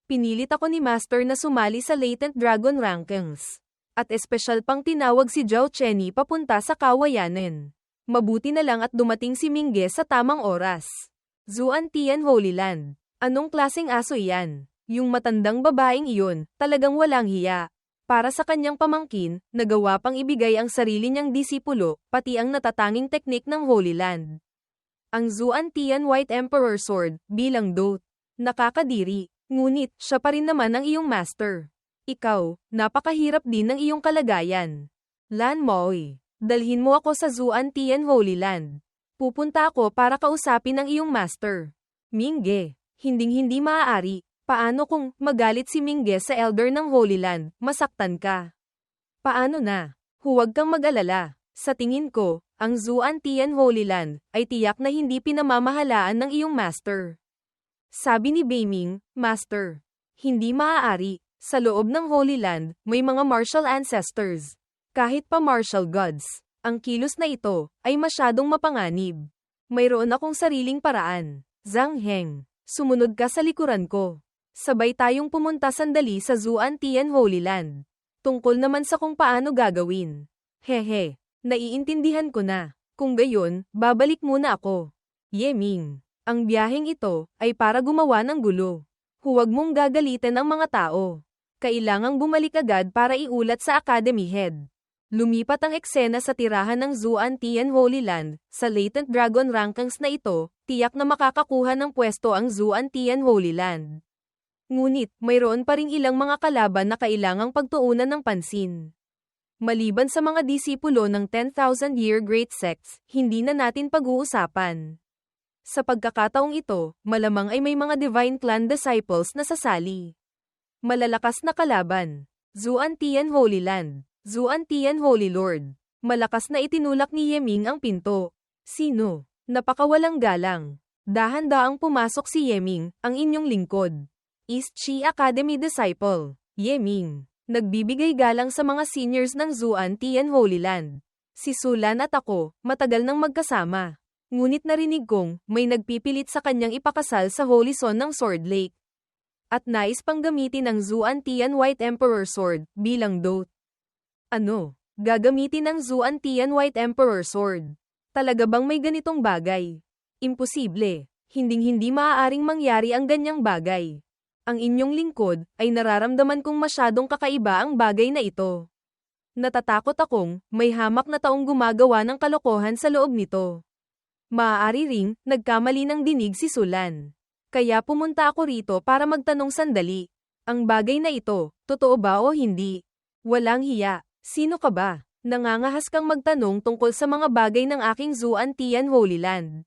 Pinilit ako ni Master na sumali sa Latent Dragon Rankings. At espesyal pang tinawag si Zhao Chenny papunta sa kawayanan. Mabuti na lang at dumating si Mingge sa tamang oras. Zuantian Holy Land. Anong klaseng aso iyan? Yung matandang babaeng iyon, talagang walang hiya. Para sa kanyang pamangkin, nagawa pang ibigay ang sarili niyang disipulo, pati ang natatanging teknik ng Holy Land. Ang Zuantian White Emperor Sword, bilang Dote. Nakakadiri. Ngunit, siya pa rin naman ang iyong master. Ikaw, napakahirap din ng iyong kalagayan. Lan Moy, dalhin mo ako sa Zuantian Holy Land. Pupunta ako para kausapin ang iyong master. Mingge, hinding-hindi maaari. Paano kung magalit si Mingge sa elder ng Holy Land, masaktan ka? Paano na? Huwag kang mag-alala. Sa tingin ko, ang Zuantian Holy Land ay tiyak na hindi pinamamahalaan ng iyong master. Sabi ni Beiming, Master, hindi maaari. Sa loob ng Holy Land, may mga martial ancestors. Kahit pa martial gods, ang kilos na ito ay masyadong mapanganib. Mayroon akong sariling paraan. Zhang Heng, sumunod ka sa likuran ko. Sabay tayong pumunta sandali sa Zuantian Holy Land. Tungkol naman sa kung paano gagawin. Hehe, naiintindihan ko na. Kung gayon, babalik muna ako. Yeming. Ang biyaheng ito ay para gumawa ng gulo. Huwag mong gagalitin ang mga tao. Kailangang bumalik agad para iulat sa Academy Head. Lumipat ang eksena sa tirahan ng Zuantian Holy Land. Sa Latent Dragon Rankings na ito, tiyak na makakakuha ng pwesto ang Zuantian Holy Land. Ngunit, mayroon pa ring ilang mga kalaban na kailangang pagtuunan ng pansin. Maliban sa mga disipulo ng 10,000-year Great Sects, hindi na natin pag-uusapan. Sa pagkakataong ito, malamang ay may mga Divine Clan disciples na sasali. Malalakas na kalaban. Zuantian Holy Land. Zuantian Holy Lord. Malakas na itinulak ni Yeming ang pinto. Sino? Napakawalang galang. Dahan-daang pumasok si Yeming, ang inyong lingkod. East Chi Academy Disciple. Yeming. Nagbibigay galang sa mga seniors ng Zuantian Holy Land. Si Sulan at ako, matagal nang magkasama. Ngunit narinig kong, may nagpipilit sa kanyang ipakasal sa Holy Son ng Sword Lake. At nais pang gamitin ang Zuantian White Emperor Sword, bilang Dote. Ano? Gagamitin ang Zuantian White Emperor Sword? Talaga bang may ganitong bagay? Imposible. Hinding-hindi maaaring mangyari ang ganyang bagay. Ang inyong lingkod, ay nararamdaman kong masyadong kakaiba ang bagay na ito. Natatakot akong, may hamak na taong gumagawa ng kalokohan sa loob nito. Maaari ring, nagkamali ng dinig si Sulan. Kaya pumunta ako rito para magtanong sandali. Ang bagay na ito, totoo ba o hindi? Walang hiya. Sino ka ba? Nangangahas kang magtanong tungkol sa mga bagay ng aking Zuantian Holy Land.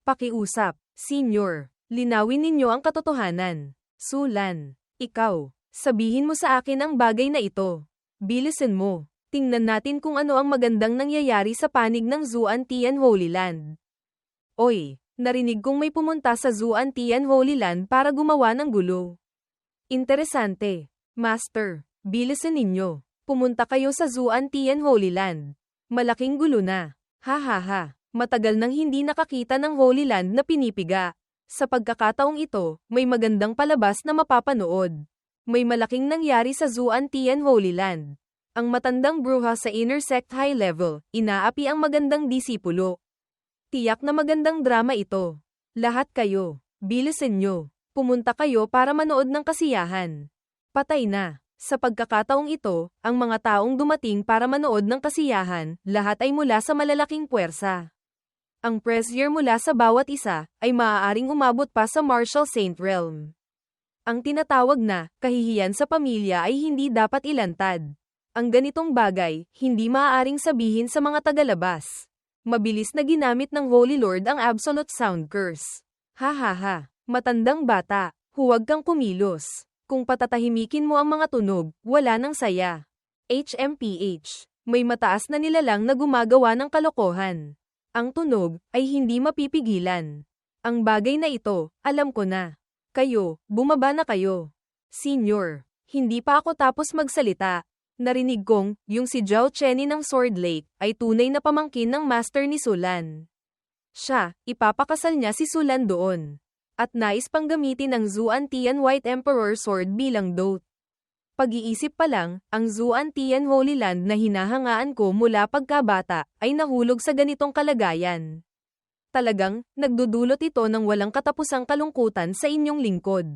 Pakiusap, Senior. Linawin ninyo ang katotohanan. Sulan. Ikaw. Sabihin mo sa akin ang bagay na ito. Bilisan mo. Tingnan natin kung ano ang magandang nangyayari sa panig ng Zuantian Holy Land. Oy, narinig kong may pumunta sa Zuantian Holy Land para gumawa ng gulo. Interesante. Master, bilisan ninyo. Pumunta kayo sa Zuantian Holy Land. Malaking gulo na. Ha ha ha. Matagal nang hindi nakakita ng Holy Land na pinipiga. Sa pagkakataong ito, may magandang palabas na mapapanood. May malaking nangyari sa Zuantian Holy Land. Ang matandang bruha sa intersect high level, inaapi ang magandang disipulo. Tiyak na magandang drama ito. Lahat kayo, bilisan nyo. Pumunta kayo para manood ng kasiyahan. Patay na. Sa pagkakataong ito, ang mga taong dumating para manood ng kasiyahan, lahat ay mula sa malalaking puwersa. Ang pressure mula sa bawat isa, ay maaaring umabot pa sa Marshall Saint Realm. Ang tinatawag na, kahihiyan sa pamilya ay hindi dapat ilantad. Ang ganitong bagay, hindi maaaring sabihin sa mga tagalabas. Mabilis na ginamit ng Holy Lord ang Absolute Sound Curse. Ha ha ha, matandang bata, huwag kang kumilos. Kung patatahimikin mo ang mga tunog, wala nang saya. HMPH. May mataas na nilalang na gumagawa ng kalokohan. Ang tunog ay hindi mapipigilan. Ang bagay na ito, alam ko na. Kayo, bumaba na kayo. Senior, hindi pa ako tapos magsalita. Narinig kong, yung si Zhao Chenny ng Sword Lake, ay tunay na pamangkin ng master ni Sulan. Siya, ipapakasal niya si Sulan doon. At nais pang gamitin ang Zuan Tian White Emperor Sword bilang dote. Pag-iisip pa lang, ang Zuan Tian Holy Land na hinahangaan ko mula pagkabata, ay nahulog sa ganitong kalagayan. Talagang, nagdudulot ito ng walang katapusang kalungkutan sa inyong lingkod.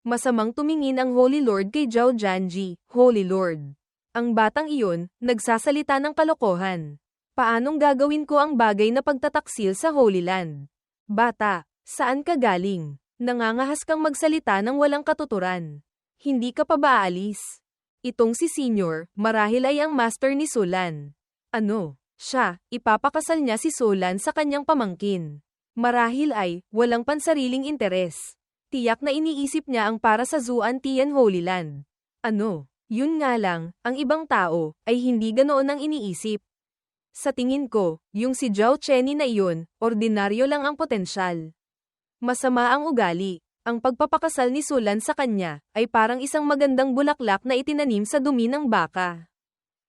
Masamang tumingin ang Holy Lord kay Zhao Janji, Holy Lord. Ang batang iyon, nagsasalita ng kalokohan. Paanong gagawin ko ang bagay na pagtataksil sa Holy Land? Bata. Saan ka galing? Nangangahas kang magsalita ng walang katuturan. Hindi ka pa ba aalis? Itong si Senior, marahil ay ang master ni Sulan. Ano? Siya, ipapakasal niya si Sulan sa kanyang pamangkin. Marahil ay, walang pansariling interes. Tiyak na iniisip niya ang para sa Zuan Tian Holy Land. Ano? Yun nga lang, ang ibang tao, ay hindi ganoon ang iniisip. Sa tingin ko, yung si Zhao Chenny na iyon, ordinaryo lang ang potensyal. Masama ang ugali. Ang pagpapakasal ni Sulan sa kanya, ay parang isang magandang bulaklak na itinanim sa dumi ng baka.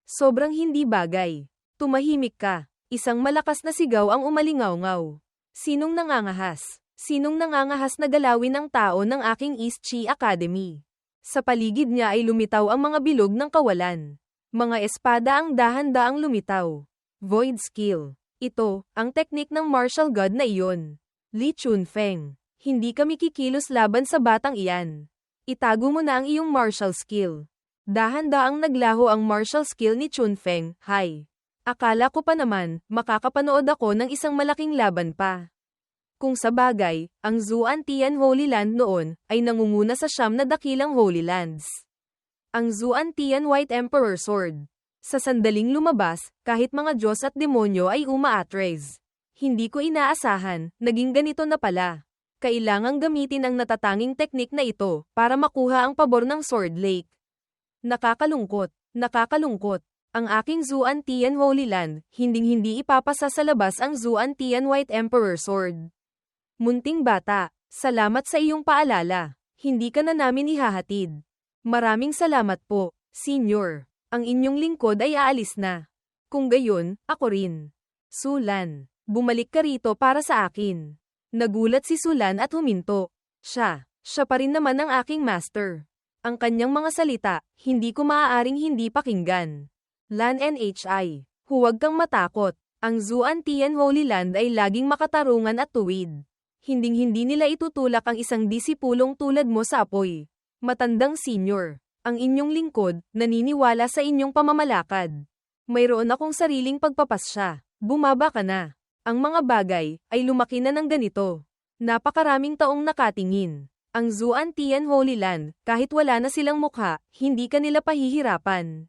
Sobrang hindi bagay. Tumahimik ka. Isang malakas na sigaw ang umalingaw-ngaw. Sinong nangangahas? Sinong nangangahas na galawin ang tao ng aking East Chi Academy? Sa paligid niya ay lumitaw ang mga bilog ng kawalan. Mga espada ang dahan-daang lumitaw. Void skill. Ito, ang teknik ng martial god na iyon. Li Chunfeng. Hindi kami kikilos laban sa batang iyan. Itago mo na ang iyong martial skill. Dahan-daang naglaho ang martial skill ni Chunfeng, hay. Akala ko pa naman, makakapanood ako ng isang malaking laban pa. Kung sa bagay, ang Zuan Tian Holy Land noon, ay nangunguna sa 9 na dakilang Holy Lands. Ang Zuan Tian White Emperor Sword. Sa sandaling lumabas, kahit mga Diyos at demonyo ay umaatres. Hindi ko inaasahan, naging ganito na pala. Kailangang gamitin ang natatanging teknik na ito, para makuha ang pabor ng Sword Lake. Nakakalungkot, nakakalungkot. Ang aking Zuan Tian Holy Land, hinding-hindi ipapasa sa labas ang Zuan Tian White Emperor Sword. Munting bata, salamat sa iyong paalala. Hindi ka na namin ihahatid. Maraming salamat po, Senior. Ang inyong lingkod ay aalis na. Kung gayon, ako rin. Sulan. Bumalik ka rito para sa akin. Nagulat si Sulan at huminto. Siya pa rin naman ang aking master. Ang kanyang mga salita, hindi ko maaaring hindi pakinggan. Lan Nhi, huwag kang matakot. Ang Zuan Tian Holy Land ay laging makatarungan at tuwid. Hinding-hindi nila itutulak ang isang disipulong tulad mo sa apoy. Matandang senior, ang inyong lingkod, naniniwala sa inyong pamamalakad. Mayroon akong sariling pagpapasya. Bumaba ka na. Ang mga bagay, ay lumaki na ng ganito. Napakaraming taong nakatingin. Ang Zuan Tian Holy Land, kahit wala na silang mukha, hindi ka nila pahihirapan.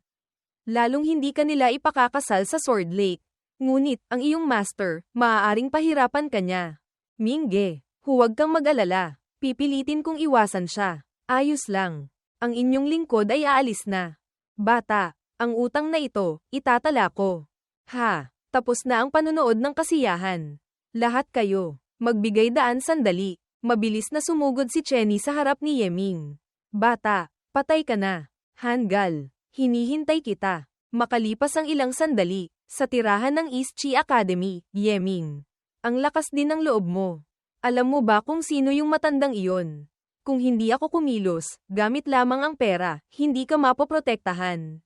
Lalong hindi ka nila ipakakasal sa Sword Lake. Ngunit, ang iyong master, maaaring pahirapan ka niya. Mingge, huwag kang mag-alala. Pipilitin kong iwasan siya. Ayos lang. Ang inyong lingkod ay aalis na. Bata, ang utang na ito, itatala ko. Ha? Tapos na ang panunood ng kasiyahan. Lahat kayo, magbigay daan sandali. Mabilis na sumugod si Chenny sa harap ni Yeming. Bata, patay ka na. Hangal, hinihintay kita. Makalipas ang ilang sandali, sa tirahan ng East Chi Academy, Yeming. Ang lakas din ng loob mo. Alam mo ba kung sino yung matandang iyon? Kung hindi ako kumilos, gamit lamang ang pera, hindi ka mapoprotektahan.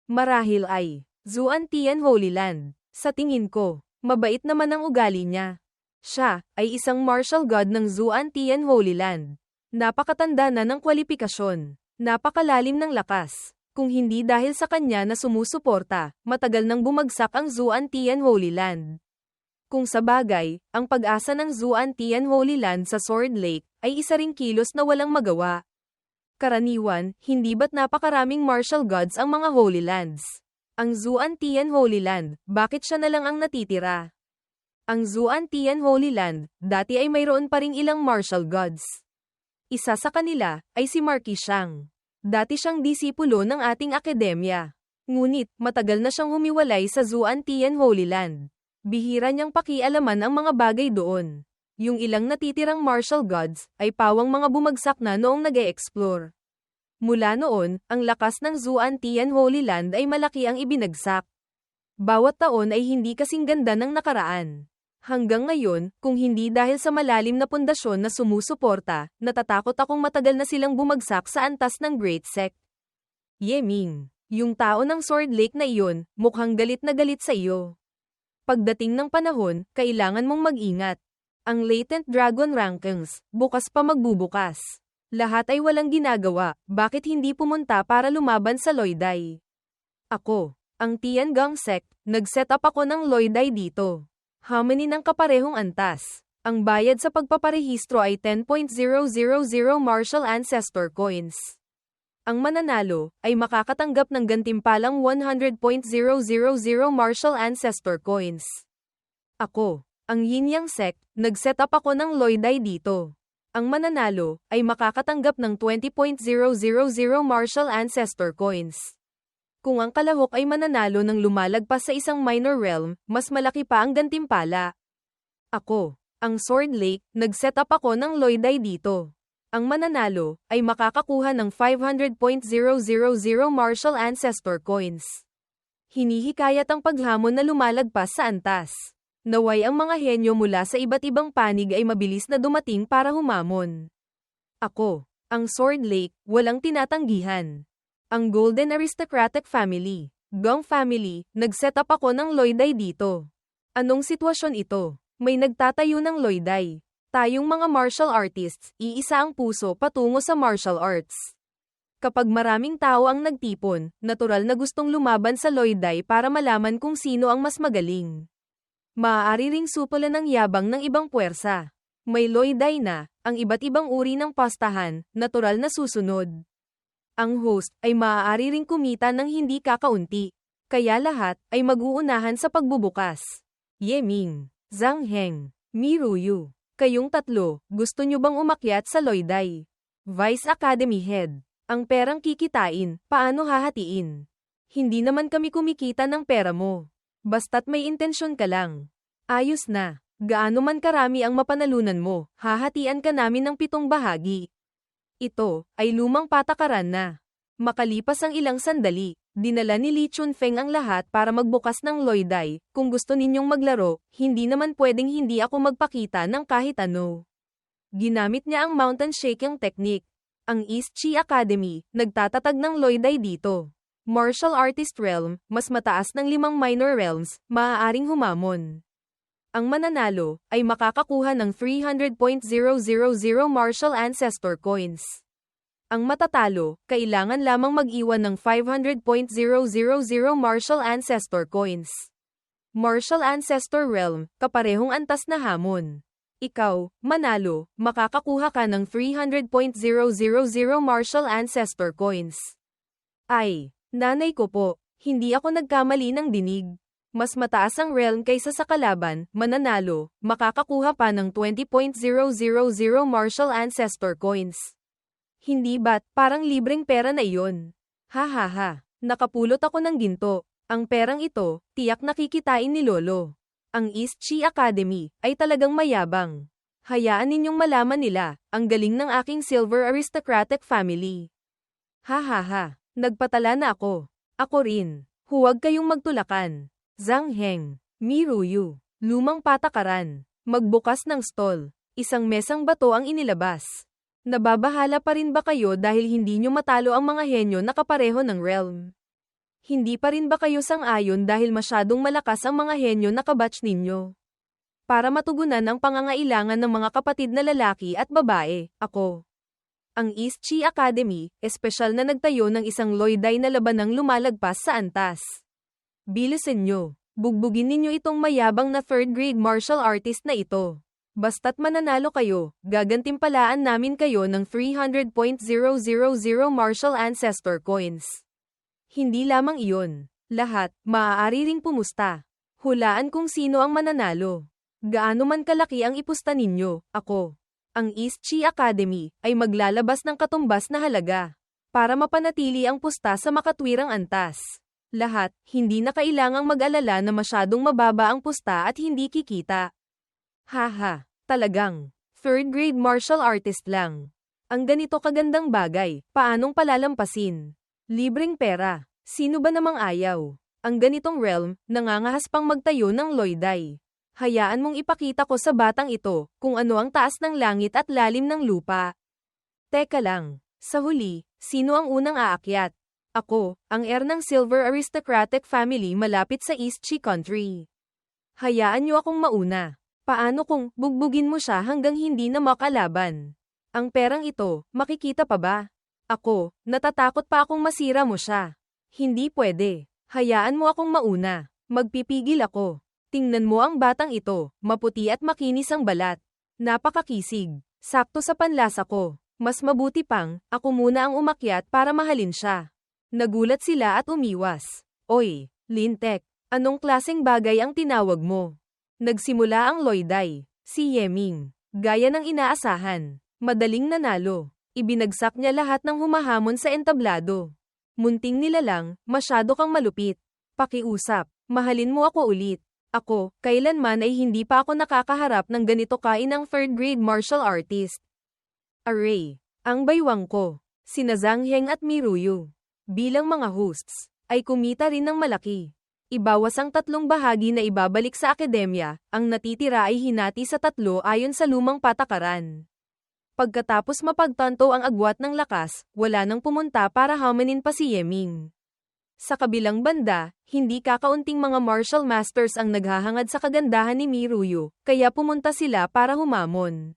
Marahil ay Zuan Tian Holy Land. Sa tingin ko, mabait naman ang ugali niya. Siya ay isang martial god ng Zuan Tian Holy Land. Napakatanda na ng kwalifikasyon. Napakalalim ng lakas. Kung hindi dahil sa kanya na sumusuporta, matagal nang bumagsak ang Zuan Tian Holy Land. Kung sa bagay, ang pag-asa ng Zuan Tian Holy Land sa Sword Lake ay isa ring kilos na walang magawa. Karaniwan, hindi ba't napakaraming martial gods ang mga Holy Lands? Ang Zuan Tian Holy Land, bakit siya na lang ang natitira? Ang Zuan Tian Holy Land, dati ay mayroon pa ring ilang martial gods. Isa sa kanila ay si Marquis Shang. Dati siyang disipulo ng ating akademya. Ngunit, matagal na siyang humiwalay sa Zuan Tian Holy Land. Bihira niyang pakialaman ang mga bagay doon. Yung ilang natitirang martial gods, ay pawang mga bumagsak na noong nag-e-explore. Mula noon, ang lakas ng Zuan Tian Holy Land ay malaki ang ibinagsak. Bawat taon ay hindi kasing ganda ng nakaraan. Hanggang ngayon, kung hindi dahil sa malalim na pundasyon na sumusuporta, natatakot akong matagal na silang bumagsak sa antas ng Great Sect. Ye Ming, yung tao ng Sword Lake na iyon, mukhang galit na galit sa iyo. Pagdating ng panahon, kailangan mong mag-ingat. Ang latent dragon rankings, bukas pa magbubukas. Lahat ay walang ginagawa, bakit hindi pumunta para lumaban sa Loiday? Ako, ang Tiangang Sect, nag-set up ako ng Loiday dito. Hamani ng kaparehong antas. Ang bayad sa pagpaparehistro ay 10.000 Martial Ancestor Coins. Ang mananalo ay makakatanggap ng gantimpalang 100.000 Martial Ancestor Coins. Ako, ang Yin Yang Sect, nag-set up ako ng Loiday dito. Ang mananalo ay makakatanggap ng 20.000 Martial Ancestor Coins. Kung ang kalahok ay mananalo ng lumalagpas sa isang minor realm, mas malaki pa ang gantimpala. Ako, ang Sword Lake, nag-set up ako ng Loiday dito. Ang mananalo ay makakakuha ng 500.000 Martial Ancestor Coins. Hinihikayat ang paghamon na lumalagpas sa antas. Naway ang mga henyo mula sa iba't ibang panig ay mabilis na dumating para humamon. Ako, ang Sword Lake, walang tinatanggihan. Ang Golden Aristocratic Family, Gong Family, nag-set up ako ng Loiday dito. Anong sitwasyon ito? May nagtatayo ng Loiday. Tayong mga martial artists, iisa ang puso patungo sa martial arts. Kapag maraming tao ang nagtipon, natural na gustong lumaban sa Loiday para malaman kung sino ang mas magaling. Maaari ring supulan ng yabang ng ibang puwersa. May Loiday na, ang iba't ibang uri ng pastahan, natural na susunod. Ang host ay maaari ring kumita ng hindi kakaunti. Kaya lahat ay mag-uunahan sa pagbubukas. Ye Ming, Zhang Heng, Mi Ruyu, kayong tatlo, gusto nyo bang umakyat sa Loiday? Vice Academy Head, ang perang kikitain, paano hahatiin? Hindi naman kami kumikita ng pera mo. Basta't may intensyon ka lang. Ayos na, gaano man karami ang mapanalunan mo, hahatian ka namin ng 7 bahagi. Ito ay lumang patakaran na. Makalipas ang ilang sandali, dinala ni Li Chunfeng ang lahat para magbukas ng Loiday. Kung gusto ninyong maglaro, hindi naman pwedeng hindi ako magpakita ng kahit ano. Ginamit niya ang mountain shaking technique. Ang East Chi Academy, nagtatatag ng Loiday dito. Martial Artist Realm, mas mataas ng 5 minor realms, maaaring humamon. Ang mananalo ay makakakuha ng 300.000 Martial Ancestor Coins. Ang matatalo, kailangan lamang mag-iwan ng 500.000 Martial Ancestor Coins. Martial Ancestor Realm, kaparehong antas na hamon. Ikaw, manalo, makakakuha ka ng 300.000 Martial Ancestor Coins. Ay, nanay ko po, hindi ako nagkamali ng dinig. Mas mataas ang realm kaysa sa kalaban, mananalo, makakakuha pa ng 20.000 Martial Ancestor Coins. Hindi ba't, parang libreng pera na iyon? Ha ha ha, nakapulot ako ng ginto. Ang perang ito, tiyak nakikitain ni Lolo. Ang East Chi Academy, ay talagang mayabang. Hayaan ninyong malaman nila, ang galing ng aking Silver Aristocratic Family. Ha ha ha, nagpatala na ako. Ako rin. Huwag kayong magtulakan. Zhang Heng, Mi Ruyu, lumang patakaran, magbukas ng stall, isang mesang bato ang inilabas. Nababahala pa rin ba kayo dahil hindi nyo matalo ang mga henyo na kapareho ng realm? Hindi pa rin ba kayo sang-ayon dahil masyadong malakas ang mga henyo na kabatch ninyo? Para matugunan ang pangangailangan ng mga kapatid na lalaki at babae, ako. Ang East Chi Academy, espesyal na nagtayo ng isang loyday na labanang lumalagpas sa antas. Bilisan nyo. Bugbugin ninyo itong mayabang na third grade martial artist na ito. Basta't mananalo kayo, gagantimpalaan namin kayo ng 300.000 martial ancestor coins. Hindi lamang iyon. Lahat, maaari ring pumusta. Hulaan kung sino ang mananalo. Gaano man kalaki ang ipusta ninyo, ako. Ang East Chi Academy ay maglalabas ng katumbas na halaga para mapanatili ang pusta sa makatwirang antas. Lahat, hindi na kailangang mag-alala na masyadong mababa ang pusta at hindi kikita. Haha, talagang, third grade martial artist lang. Ang ganito kagandang bagay, paanong palalampasin? Libreng pera, sino ba namang ayaw? Ang ganitong realm, nangangahas pang magtayo ng loyday. Hayaan mong ipakita ko sa batang ito, kung ano ang taas ng langit at lalim ng lupa. Teka lang, sa huli, sino ang unang aakyat? Ako, ang heir ng silver aristocratic family malapit sa East Chi Country. Hayaan niyo akong mauna. Paano kung bugbugin mo siya hanggang hindi na makalaban? Ang perang ito, makikita pa ba? Ako, natatakot pa akong masira mo siya. Hindi pwede. Hayaan mo akong mauna. Magpipigil ako. Tingnan mo ang batang ito, maputi at makinis ang balat. Napakakisig. Sakto sa panlasa ko. Mas mabuti pang, ako muna ang umakyat para mahalin siya. Nagulat sila at umiwas. Oy, Lintek, anong klaseng bagay ang tinawag mo? Nagsimula ang loyday. Si Yeming. Gaya ng inaasahan. Madaling nanalo. Ibinagsak niya lahat ng humahamon sa entablado. Munting nilalang, masyado kang malupit. Pakiusap, mahalin mo ako ulit. Ako, kailanman ay hindi pa ako nakakaharap ng ganito kainang third grade martial artist. Array. Ang baywang ko. Sina Zhang Heng at Miruyu. Bilang mga hosts, ay kumita rin ng malaki. Ibawas ang 3 bahagi na ibabalik sa akademya, ang natitira ay hinati sa 3 ayon sa lumang patakaran. Pagkatapos mapagtanto ang agwat ng lakas, wala nang pumunta para hamanin pa si Yeming. Sa kabilang banda, hindi kakaunting mga martial masters ang naghahangad sa kagandahan ni Miruyu, kaya pumunta sila para humamon.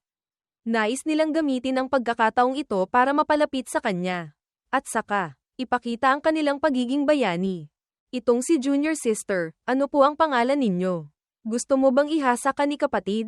Nais nilang gamitin ang pagkakataong ito para mapalapit sa kanya. At saka, ipakita ang kanilang pagiging bayani. Itong si Junior Sister, ano po ang pangalan ninyo? Gusto mo bang ihasa ka ni kapatid?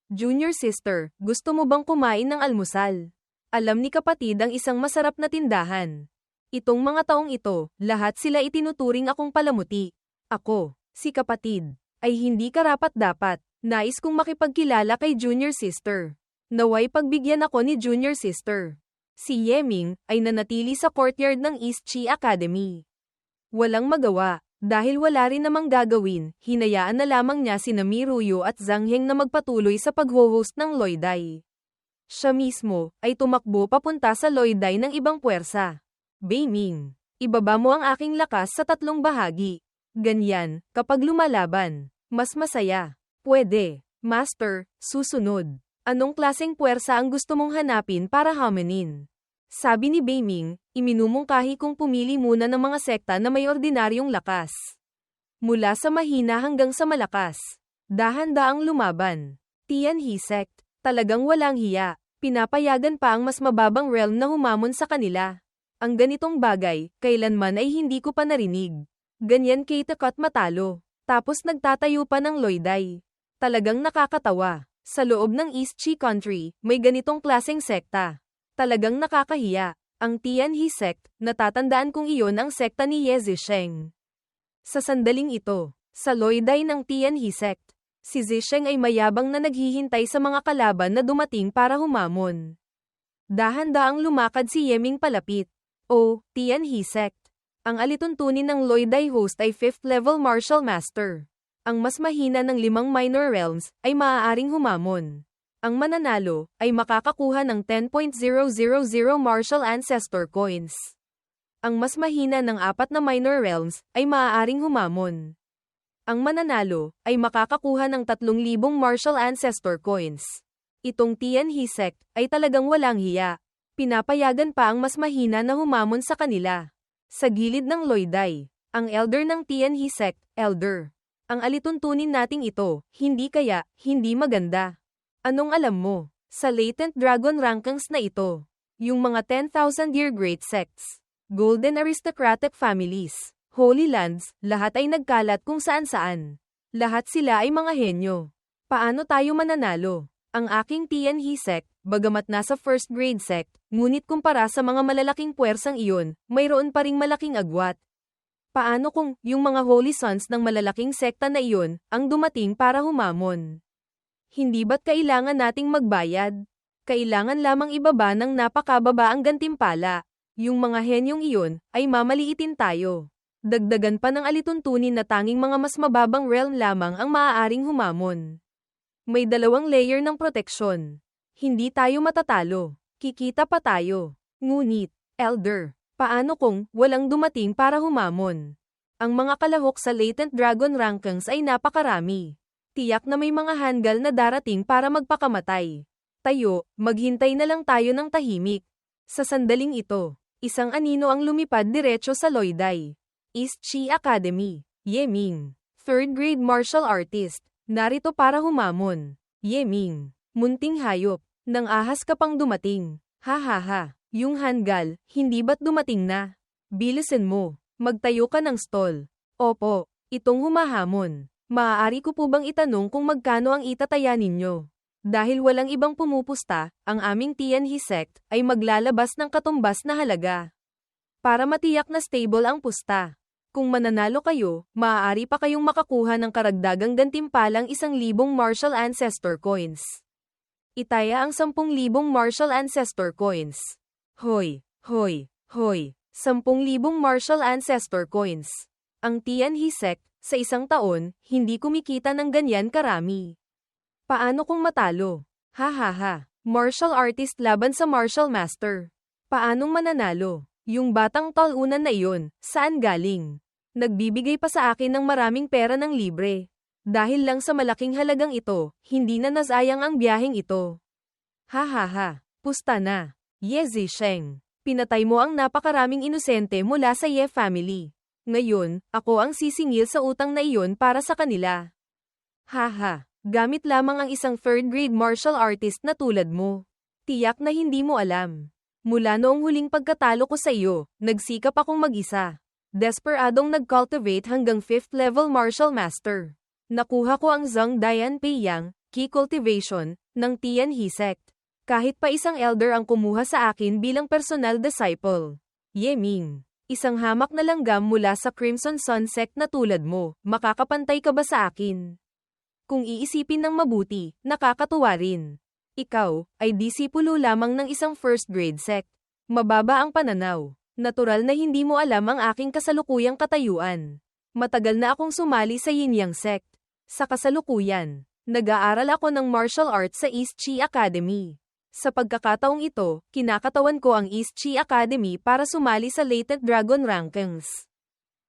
Junior Sister, gusto mo bang kumain ng almusal? Alam ni kapatid ang isang masarap na tindahan. Itong mga taong ito, lahat sila itinuturing akong palamuti. Ako, si kapatid, ay hindi karapat-dapat. Nais kong makipagkilala kay Junior Sister. Naway pagbigyan ako ni Junior Sister. Si Yeming ay nanatili sa courtyard ng East Chi Academy. Walang magawa, dahil wala rin namang gagawin, hinayaan na lamang niya sina Miruyu at Zhang Heng na magpatuloy sa pag-host ng loyday. Siya mismo ay tumakbo papunta sa loyday ng ibang puwersa. Beiming, ibaba mo ang aking lakas sa 3 bahagi. Ganyan, kapag lumalaban, mas masaya. Pwede, Master, susunod. Anong klaseng puwersa ang gusto mong hanapin para hamanin? Sabi ni Beiming, iminumungkahi kong pumili muna ng mga sekta na may ordinaryong lakas. Mula sa mahina hanggang sa malakas. Dahan-daang lumaban. Tianhe sect, talagang walang hiya. Pinapayagan pa ang mas mababang realm na humamon sa kanila. Ang ganitong bagay, kailanman ay hindi ko pa narinig. Ganyan kaitakot matalo. Tapos nagtatayo pa ng loyday. Talagang nakakatawa. Sa loob ng East Chi Country, may ganitong klaseng sekta. Talagang nakakahiya. Ang Tianhe sect, natatandaan kong iyon ang sekta ni Ye Zisheng. Sa sandaling ito, sa loyday ng Tianhe sect, si Zisheng ay mayabang na naghihintay sa mga kalaban na dumating para humamon. Dahan-daang lumakad si Yeming palapit. O, Tianhe sect. Ang alituntunin ng loyday host ay 5th level martial master. Ang mas mahina ng 5 minor realms ay maaaring humamon. Ang mananalo ay makakakuha ng 10.000 martial ancestor coins. Ang mas mahina ng 4 na minor realms ay maaaring humamon. Ang mananalo ay makakakuha ng 3,000 martial ancestor coins. Itong Tianhe sect ay talagang walang hiya. Pinapayagan pa ang mas mahina na humamon sa kanila. Sa gilid ng loyday, Ang elder ng Tianhe sect, elder. Ang alituntunin nating ito, hindi kaya, hindi maganda. Anong alam mo? Sa latent dragon rankings na ito, yung mga 10,000-year great sects, golden aristocratic families, holy lands, lahat ay nagkalat kung saan-saan. Lahat sila ay mga henyo. Paano tayo mananalo? Ang aking Tianhe sect, bagamat nasa first grade sect, ngunit kumpara sa mga malalaking puwersang iyon, mayroon pa ring malaking agwat. Paano kung yung mga holy sons ng malalaking sekta na iyon ang dumating para humamon? Hindi ba't kailangan nating magbayad? Kailangan lamang ibaba ng napakababa ang gantimpala. Yung mga henyong iyon ay mamaliitin tayo. Dagdagan pa ng alituntunin na tanging mga mas mababang realm lamang ang maaaring humamon. May 2 layer ng proteksyon. Hindi tayo matatalo. Kikita pa tayo. Ngunit, elder, paano kung walang dumating para humamon? Ang mga kalahok sa latent dragon rankings ay napakarami. Tiyak na may mga hanggal na darating para magpakamatay. Tayo, maghintay na lang tayo ng tahimik. Sa sandaling ito, isang anino ang lumipad diretso sa Loiday East Chi Academy. Yeming, 3rd grade martial artist, narito para humamon. Yeming, munting hayop, nang ahas ka pang dumating. Ha ha ha, yung hanggal, hindi ba't dumating na? Bilisan mo, magtayo ka ng stall. Opo, itong humahamon. Maaari ko po bang itanong kung magkano ang itataya ninyo? Dahil walang ibang pumupusta, ang aming Tianhe sect ay maglalabas ng katumbas na halaga. Para matiyak na stable ang pusta. Kung mananalo kayo, maaari pa kayong makakuha ng karagdagang gantimpalang 1,000 martial ancestor coins. Itaya ang 10,000 martial ancestor coins. Hoy, hoy, hoy, 10,000 martial ancestor coins. Ang Tianhe sect, sa isang taon, hindi kumikita ng ganyan karami. Paano kung matalo? Ha ha ha, martial artist laban sa martial master. Paanong mananalo? Yung batang talunan na iyon, saan galing? Nagbibigay pa sa akin ng maraming pera ng libre. Dahil lang sa malaking halagang ito, hindi na nasayang ang biyaheng ito. Ha ha ha, pusta na. Ye Zisheng, pinatay mo ang napakaraming inosente mula sa Ye family. Ngayon, ako ang sisingil sa utang na iyon para sa kanila. Haha, gamit lamang ang isang 3rd grade martial artist na tulad mo. Tiyak na hindi mo alam. Mula noong huling pagkatalo ko sa iyo, nagsikap akong mag-isa. Desperadong nag-cultivate hanggang 5th level martial master. Nakuha ko ang Zhang Dian Peiyang, key cultivation, ng Tianhe sect. Kahit pa isang elder ang kumuha sa akin bilang personal disciple. Yeming. Isang hamak na langgam mula sa Crimson Sun sect na tulad mo, makakapantay ka ba sa akin? Kung iisipin ng mabuti, nakakatuwa rin. Ikaw, ay disipulo lamang ng isang first grade sect. Mababa ang pananaw. Natural na hindi mo alam ang aking kasalukuyang katayuan. Matagal na akong sumali sa Yin Yang sect. Sa kasalukuyan, nag-aaral ako ng martial arts sa East Chi Academy. Sa pagkakataong ito, kinakatawan ko ang East Chi Academy para sumali sa latent dragon rankings.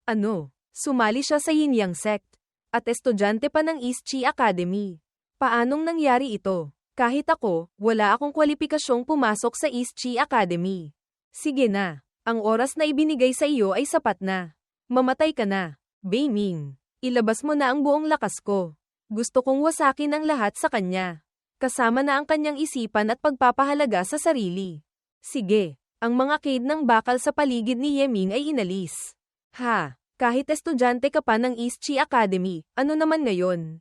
Ano? Sumali siya sa Yin Yang sect. At estudyante pa ng East Chi Academy. Paanong nangyari ito? Kahit ako, wala akong kwalipikasyong pumasok sa East Chi Academy. Sige na. Ang oras na ibinigay sa iyo ay sapat na. Mamatay ka na. Beiming. Ilabas mo na ang buong lakas ko. Gusto kong wasakin ang lahat sa kanya. Kasama na ang kanyang isipan at pagpapahalaga sa sarili. Sige, ang mga cade ng bakal sa paligid ni Yeming ay inalis. Ha, kahit estudyante ka pa ng East Chi Academy, ano naman ngayon?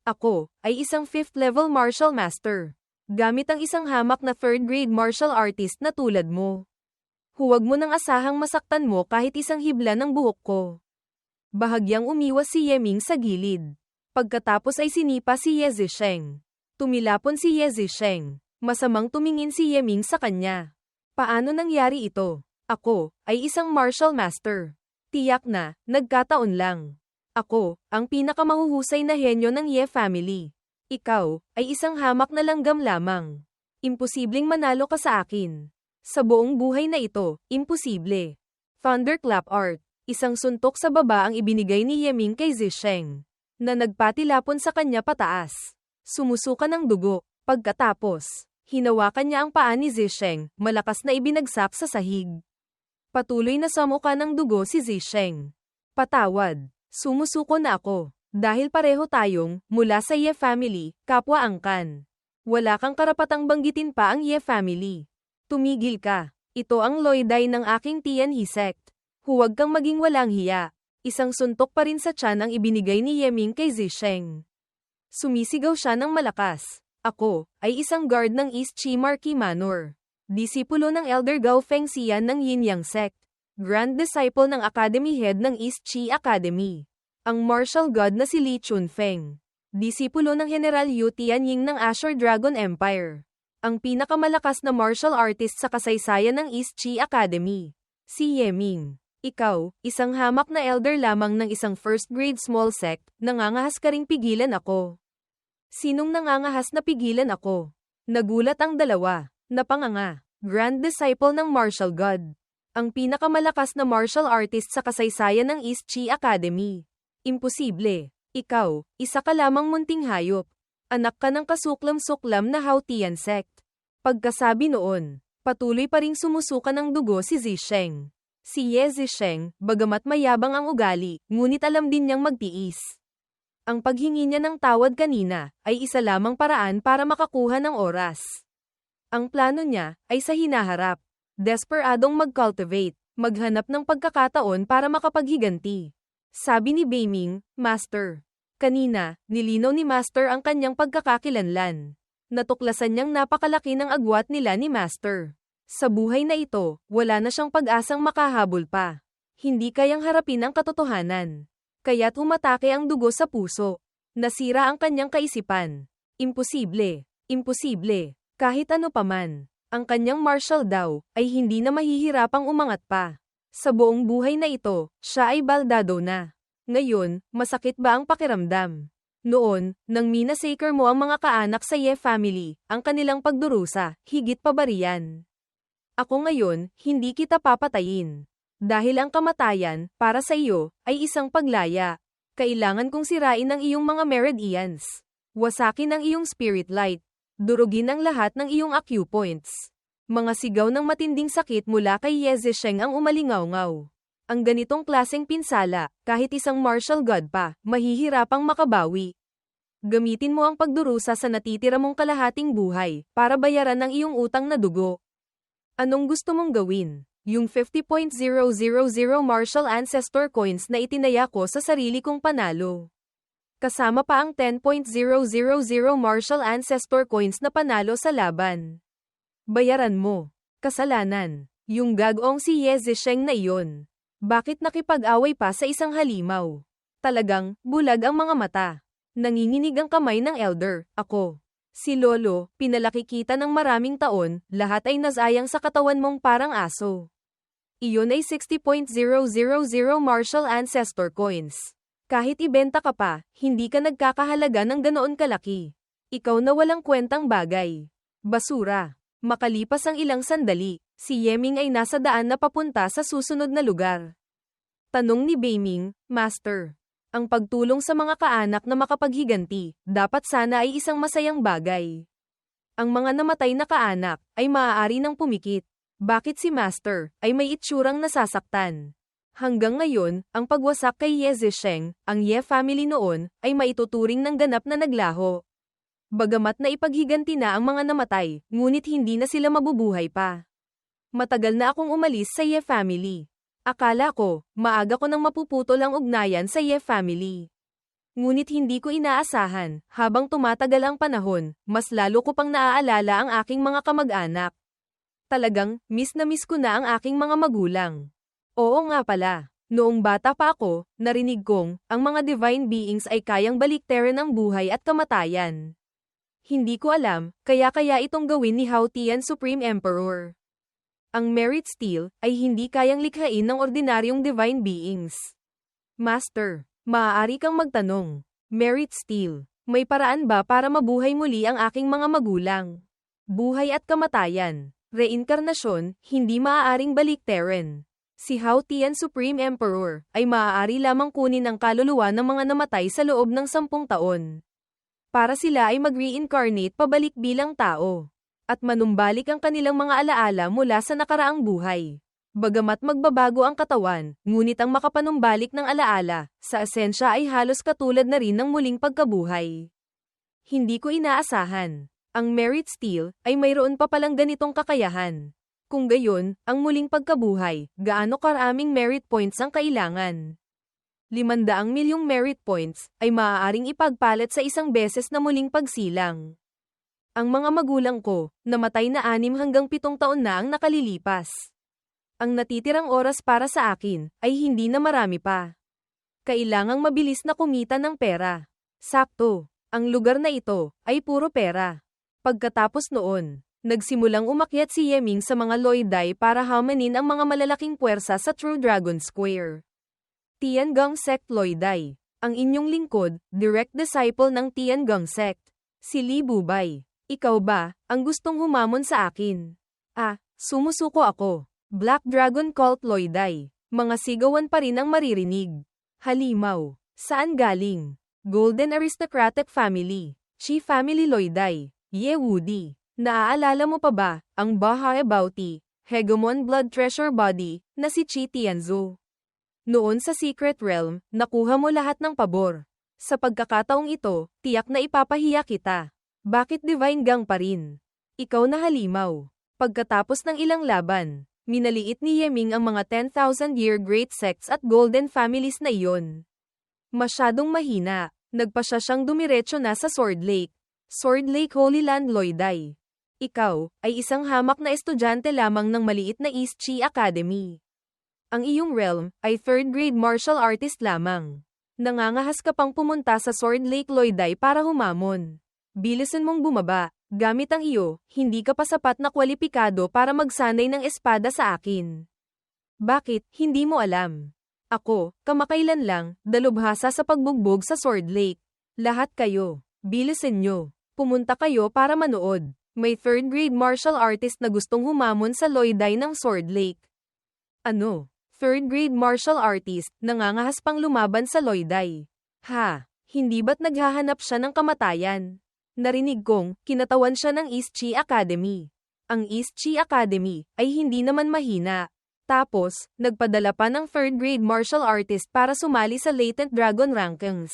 Ako, ay isang 5th level martial master. Gamit ang isang hamak na 3rd grade martial artist na tulad mo. Huwag mo nang asahang masaktan mo kahit isang hibla ng buhok ko. Bahagyang umiwas si Yeming sa gilid. Pagkatapos ay sinipa si Ye Zisheng. Tumilapon si Ye Zisheng. Masamang tumingin si Yeming sa kanya. Paano nangyari ito? Ako, ay isang martial master. Tiyak na, nagkataon lang. Ako, ang pinakamahuhusay na henyo ng Ye family. Ikaw, ay isang hamak na langgam lamang. Imposibleng manalo ka sa akin. Sa buong buhay na ito, imposible. Thunderclap art. Isang suntok sa baba ang ibinigay ni Yeming kay Zisheng, na nagpatilapon sa kanya pataas. Sumusuka ng dugo. Pagkatapos, hinawakan niya ang paa ni Zisheng, malakas na ibinagsak sa sahig. Patuloy na samuka ng dugo si Zisheng. Patawad. Sumusuko na ako. Dahil pareho tayong, mula sa Ye family, kapwa angkan. Wala kang karapatang banggitin pa ang Ye family. Tumigil ka. Ito ang loyday ng aking Tian He sect. Huwag kang maging walang hiya. Isang suntok pa rin sa tiyan ang ibinigay ni Yeming kay Zisheng. Sumisigaw siya ng malakas. Ako, ay isang guard ng East Chi Marquee Manor. Disipulo ng Elder Gao Fengxian ng Yin Yang sect. Grand Disciple ng Academy Head ng East Chi Academy. Ang martial god na si Li Chunfeng. Disipulo ng General Yu Tianying ng Azure Dragon Empire. Ang pinakamalakas na martial artist sa kasaysayan ng East Chi Academy. Si Yeming. Ikaw, isang hamak na elder lamang ng isang first grade small sect, nangangahas ka ring pigilan ako. Sinong nangangahas na pigilan ako? Nagulat ang dalawa. Napanganga. Grand Disciple ng martial god. Ang pinakamalakas na martial artist sa kasaysayan ng East Chi Academy. Imposible. Ikaw, isa ka lamang munting hayop. Anak ka ng kasuklam-suklam na Haotian sect. Pagkasabi noon, patuloy pa ring sumusuka ng dugo si Zisheng. Si Ye Zisheng, bagamat mayabang ang ugali, ngunit alam din niyang magtiis. Ang paghingi niya ng tawad kanina, ay isa lamang paraan para makakuha ng oras. Ang plano niya, ay sa hinaharap. Desperadong mag-cultivate, maghanap ng pagkakataon para makapaghiganti. Sabi ni Beiming, Master. Kanina, nilinaw ni Master ang kanyang pagkakakilanlan. Natuklasan niyang napakalaki ng agwat nila ni Master. Sa buhay na ito, wala na siyang pag-asang makahabol pa. Hindi kayang harapin ang katotohanan. Kaya't umatake ang dugo sa puso. Nasira ang kanyang kaisipan. Imposible. Imposible. Kahit ano paman. Ang kanyang martial daw, ay hindi na mahihirapang umangat pa. Sa buong buhay na ito, siya ay baldado na. Ngayon, masakit ba ang pakiramdam? Noon, nang minasaker mo ang mga kaanak sa Ye family, ang kanilang pagdurusa, higit pa ba riyan? Ako ngayon, hindi kita papatayin. Dahil ang kamatayan, para sa iyo, ay isang paglaya. Kailangan kong sirain ang iyong mga meridians. Wasakin ang iyong spirit light. Durugin ang lahat ng iyong acupoints. Mga sigaw ng matinding sakit mula kay Ye Zisheng ang umalingaw-ngaw. Ang ganitong klaseng pinsala, kahit isang martial god pa, mahihirapang makabawi. Gamitin mo ang pagdurusa sa natitira mong kalahating buhay, para bayaran ang iyong utang na dugo. Anong gusto mong gawin? Yung 50.000 martial ancestor coins na itinaya ko sa sarili kong panalo. Kasama pa ang 10.000 martial ancestor coins na panalo sa laban. Bayaran mo. Kasalanan. Yung gagong si Ye Zisheng na iyon. Bakit nakipag-away pa sa isang halimaw? Talagang, bulag ang mga mata. Nanginginig ang kamay ng elder, ako. Si Lolo, pinalaki kita ng maraming taon, lahat ay nasayang sa katawan mong parang aso. Iyon ay 60.000 martial ancestor coins. Kahit ibenta ka pa, hindi ka nagkakahalaga ng ganoon kalaki. Ikaw na walang kwentang bagay. Basura. Makalipas ang ilang sandali, si Yeming ay nasa daan na papunta sa susunod na lugar. Tanong ni Beiming, Master. Ang pagtulong sa mga kaanak na makapaghiganti, dapat sana ay isang masayang bagay. Ang mga namatay na kaanak, ay maaari nang pumikit. Bakit si Master, ay may itsurang nasasaktan? Hanggang ngayon, ang pagwasak kay Ye Zisheng, ang Ye family noon, ay maituturing ng ganap na naglaho. Bagamat na ipaghiganti na ang mga namatay, ngunit hindi na sila mabubuhay pa. Matagal na akong umalis sa Ye family. Akala ko, maaga ko nang mapuputol ang ugnayan sa Ye family. Ngunit hindi ko inaasahan, habang tumatagal ang panahon, mas lalo ko pang naaalala ang aking mga kamag-anak. Talagang, miss na miss ko na ang aking mga magulang. Oo nga pala, noong bata pa ako, narinig kong, ang mga divine beings ay kayang baliktarin ang buhay at kamatayan. Hindi ko alam, kaya itong gawin ni Haotian Supreme Emperor. Ang merit steel, ay hindi kayang likhain ng ordinaryong divine beings. Master, maaari kang magtanong. Merit steel, may paraan ba para mabuhay muli ang aking mga magulang? Buhay at kamatayan, reinkarnasyon, hindi maaaring baliktarin. Si Haotian Supreme Emperor, ay maaari lamang kunin ang kaluluwa ng mga namatay sa loob ng 10 taon. Para sila ay mag-reincarnate pabalik bilang tao. At manumbalik ang kanilang mga alaala mula sa nakaraang buhay. Bagamat magbabago ang katawan, ngunit ang makapanumbalik ng alaala, sa esensya ay halos katulad na rin ng muling pagkabuhay. Hindi ko inaasahan. Ang Merit Steel ay mayroon pa palang ganitong kakayahan. Kung gayon, ang muling pagkabuhay, gaano karaming merit points ang kailangan? 500 milyong merit points ay maaaring ipagpalit sa isang beses na muling pagsilang. Ang mga magulang ko, namatay na 6 hanggang 7 taon na ang nakalilipas. Ang natitirang oras para sa akin ay hindi na marami pa. Kailangang mabilis na kumita ng pera. Sakto, ang lugar na ito ay puro pera. Pagkatapos noon, nagsimulang umakyat si Yeming sa mga Loidai para hamanin ang mga malalaking puwersa sa True Dragon Square. Tiangong Sect Loidai, ang inyong lingkod, direct disciple ng Tiangong Sect. Si Li Bubay, ikaw ba ang gustong humamon sa akin? Sumusuko ako. Black Dragon Cult Loidai. Mga sigawan pa rin ang maririnig. Halimaw. Saan galing? Golden Aristocratic Family. Chi Family Loidai. Yehudi. Naaalala mo pa ba, ang Bahae Bauti, Hegemon Blood Treasure Body, na si Chi Tianzhu? Noon sa Secret Realm, nakuha mo lahat ng pabor. Sa pagkakataong ito, tiyak na ipapahiya kita. Bakit Divine Gang pa rin? Ikaw na halimaw. Pagkatapos ng ilang laban, minaliit ni Yeming ang mga 10,000-year great sects at golden families na iyon. Masyadong mahina, nagpasya siyang dumiretso na sa Sword Lake. Sword Lake Holy Land Loidai. Ikaw, ay isang hamak na estudyante lamang ng maliit na East Chi Academy. Ang iyong realm, ay 3rd grade martial artist lamang. Nangangahas ka pang pumunta sa Sword Lake Loidai para humamon. Bilisan mong bumaba. Gamit ang iyo, hindi ka pa sapat na kwalipikado para magsanay ng espada sa akin. Bakit, hindi mo alam? Ako, kamakailan lang, dalubhasa sa pagbugbog sa Sword Lake. Lahat kayo, bilisan nyo. Pumunta kayo para manood. May 3rd grade martial artist na gustong humamon sa Loidai ng Sword Lake. Ano? 3rd grade martial artist, nangangahas pang lumaban sa Loidai. Hindi ba't naghahanap siya ng kamatayan? Narinig kong, kinatawan siya ng East Chi Academy. Ang East Chi Academy, ay hindi naman mahina. Tapos, nagpadala pa ng 3rd grade martial artist para sumali sa Latent Dragon Rankings.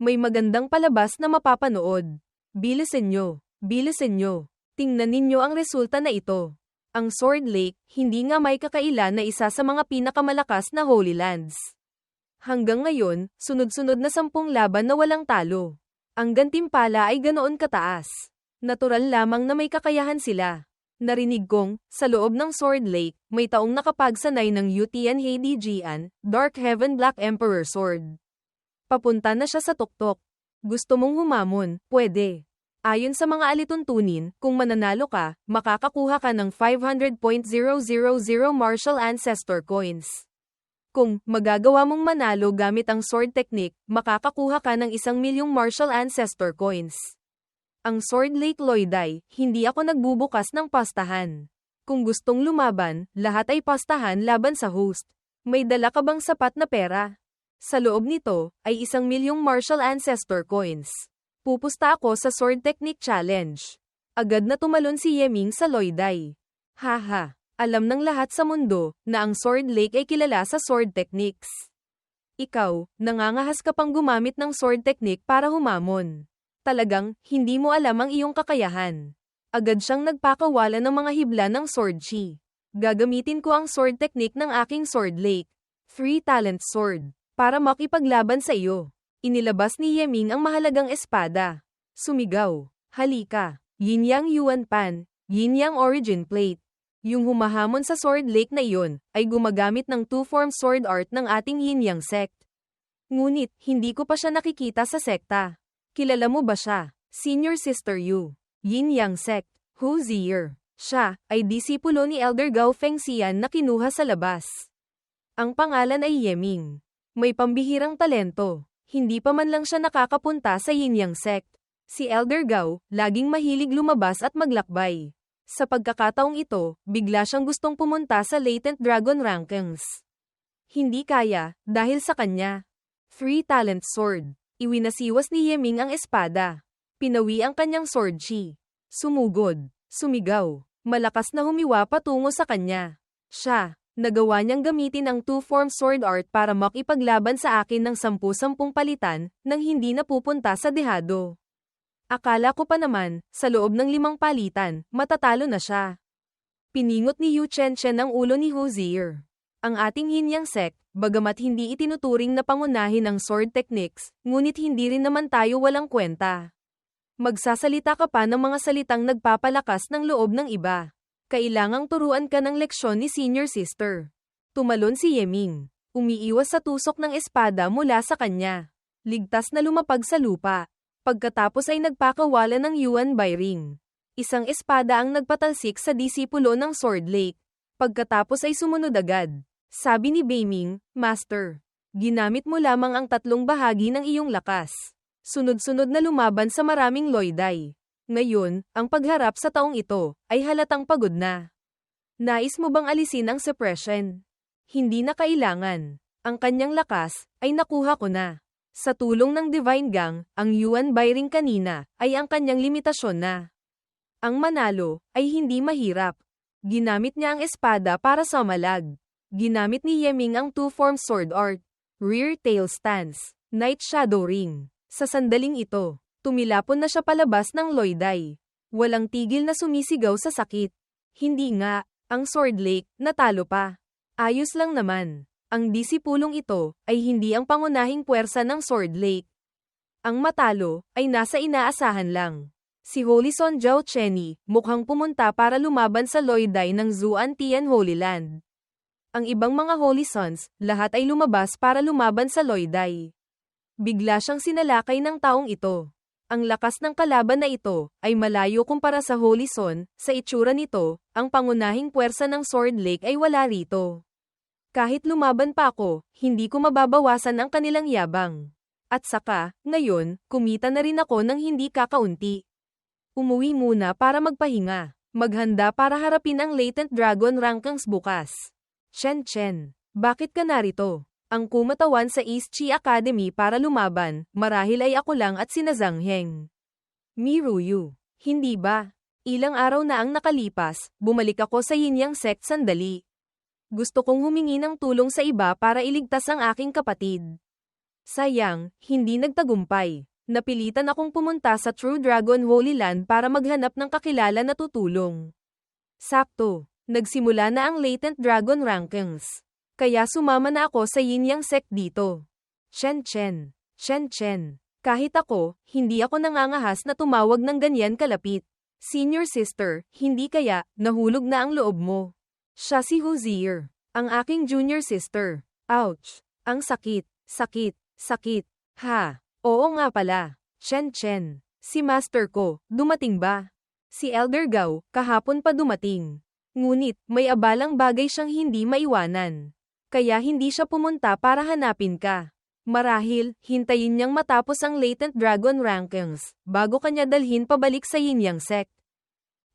May magandang palabas na mapapanood. Bilisan nyo. Bilisan nyo. Tingnan ninyo ang resulta na ito. Ang Sword Lake, hindi nga may kakailan na isa sa mga pinakamalakas na Holy Lands. Hanggang ngayon, sunod-sunod na 10 laban na walang talo. Ang gantimpala ay ganoon kataas. Natural lamang na may kakayahan sila. Narinig kong, sa loob ng Sword Lake, may taong nakapagsanay ng Yutian Heidijian, Dark Heaven Black Emperor Sword. Papunta na siya sa tuktok. Gusto mong humamon, pwede. Ayon sa mga alituntunin, kung mananalo ka, makakakuha ka ng 500.000 Martial Ancestor Coins. Kung magagawa mong manalo gamit ang sword technique, makakakuha ka ng 1,000,000 Martial Ancestor Coins. Ang Sword Lake Loidai, hindi ako nagbubukas ng pastahan. Kung gustong lumaban, lahat ay pastahan laban sa host. May dala ka bang sapat na pera? Sa loob nito, ay 1,000,000 Martial Ancestor Coins. Pupusta ako sa Sword Technique Challenge. Agad na tumalon si Yeming sa Loidai. Alam ng lahat sa mundo, na ang Sword Lake ay kilala sa sword techniques. Ikaw, nangangahas ka pang gumamit ng sword technique para humamon. Talagang, hindi mo alam ang iyong kakayahan. Agad siyang nagpakawala ng mga hibla ng sword chi. Gagamitin ko ang sword technique ng aking Sword Lake. 3-talent sword. Para makipaglaban sa iyo. Inilabas ni Yeming ang mahalagang espada. Sumigaw. Halika. Yin Yang Yuan Pan. Yin Yang Origin Plate. Yung humahamon sa Sword Lake na iyon, ay gumagamit ng two-form sword art ng ating Yin Yang sect. Ngunit, hindi ko pa siya nakikita sa sekta. Kilala mo ba siya? Senior Sister Yu. Yin Yang sect. Hu Zier. Siya, ay disipulo ni Elder Gao Fengxian na kinuha sa labas. Ang pangalan ay Yeming. May pambihirang talento. Hindi pa man lang siya nakakapunta sa Yin Yang sect. Si Elder Gao, laging mahilig lumabas at maglakbay. Sa pagkakataong ito, bigla siyang gustong pumunta sa Latent Dragon Rankings. Hindi kaya, dahil sa kanya. 3-talent sword. Iwinasiwas ni Yeming ang espada. Pinawi ang kanyang sword chi. Sumugod. Sumigaw. Malakas na humiwa patungo sa kanya. Siya, Nagawa niyang gamitin ang two-form sword art para makipaglaban sa akin ng 10-10 palitan, nang hindi napupunta sa dehado. Akala ko pa naman, sa loob ng 5 palitan, matatalo na siya. Piningot ni Yu Chen ang ulo ni Hozier. Ang ating yin yang sect, bagamat hindi itinuturing na pangunahin ang sword techniques, ngunit hindi rin naman tayo walang kwenta. Magsasalita ka pa ng mga salitang nagpapalakas ng loob ng iba. Kailangang turuan ka ng leksyon ni senior sister. Tumalon si Yeming. Umiiwas sa tusok ng espada mula sa kanya. Ligtas na lumapag sa lupa. Pagkatapos ay nagpakawala ng Yuan Bai Ring. Isang espada ang nagpatalsik sa disipulo ng Sword Lake. Pagkatapos ay sumunod agad. Sabi ni Beiming, Master, ginamit mo lamang ang 3 bahagi ng iyong lakas. Sunod-sunod na lumaban sa maraming loyday. Ngayon, ang pagharap sa taong ito, ay halatang pagod na. Nais mo bang alisin ang suppression? Hindi na kailangan. Ang kanyang lakas, ay nakuha ko na. Sa tulong ng Divine Gang, ang Yuan Bai Ring kanina, ay ang kanyang limitasyon na. Ang manalo, ay hindi mahirap. Ginamit niya ang espada para sa malag. Ginamit ni Yeming ang two-form sword art. Rear tail stance. Night Shadow Ring. Sa sandaling ito, tumilapon na siya palabas ng loyday. Walang tigil na sumisigaw sa sakit. Hindi nga, ang Sword Lake, natalo pa. Ayos lang naman. Ang disipulong ito, ay hindi ang pangunahing puwersa ng Sword Lake. Ang matalo, ay nasa inaasahan lang. Si Holy Son Zhao Chenny, mukhang pumunta para lumaban sa loyday ng Zuan Tian Holy Land. Ang ibang mga Holy Sons, lahat ay lumabas para lumaban sa loyday. Bigla siyang sinalakay ng taong ito. Ang lakas ng kalaban na ito, ay malayo kumpara sa Holy Son. Sa itsura nito, ang pangunahing puwersa ng Sword Lake ay wala rito. Kahit lumaban pa ako, hindi ko mababawasan ang kanilang yabang. At saka, ngayon, kumita na rin ako ng hindi kakaunti. Umuwi muna para magpahinga. Maghanda para harapin ang Latent Dragon Rankings bukas. Chen, bakit ka narito? Ang kumatawan sa East Chi Academy para lumaban, marahil ay ako lang at sina Zhang Heng. Miruyu, hindi ba? Ilang araw na ang nakalipas, bumalik ako sa Yin Yang Sect sandali. Gusto kong humingi ng tulong sa iba para iligtas ang aking kapatid. Sayang, hindi nagtagumpay. Napilitan akong pumunta sa True Dragon Holy Land para maghanap ng kakilala na tutulong. Sakto, nagsimula na ang Latent Dragon Rankings. Kaya sumama na ako sa Yin Yang Sect dito. Chen. Kahit ako, hindi ako nangangahas na tumawag ng ganyan kalapit. Senior sister, hindi kaya, nahulog na ang loob mo. Siya si Hozier, ang aking junior sister. Ouch! Ang sakit. Ha, oo nga pala. Chen, si master ko, dumating ba? Si Elder Gao, kahapon pa dumating. Ngunit, may abalang bagay siyang hindi maiwanan. Kaya hindi siya pumunta para hanapin ka. Marahil, hintayin niyang matapos ang Latent Dragon Rankings, bago kanya dalhin pabalik sa Yin Yang Sect.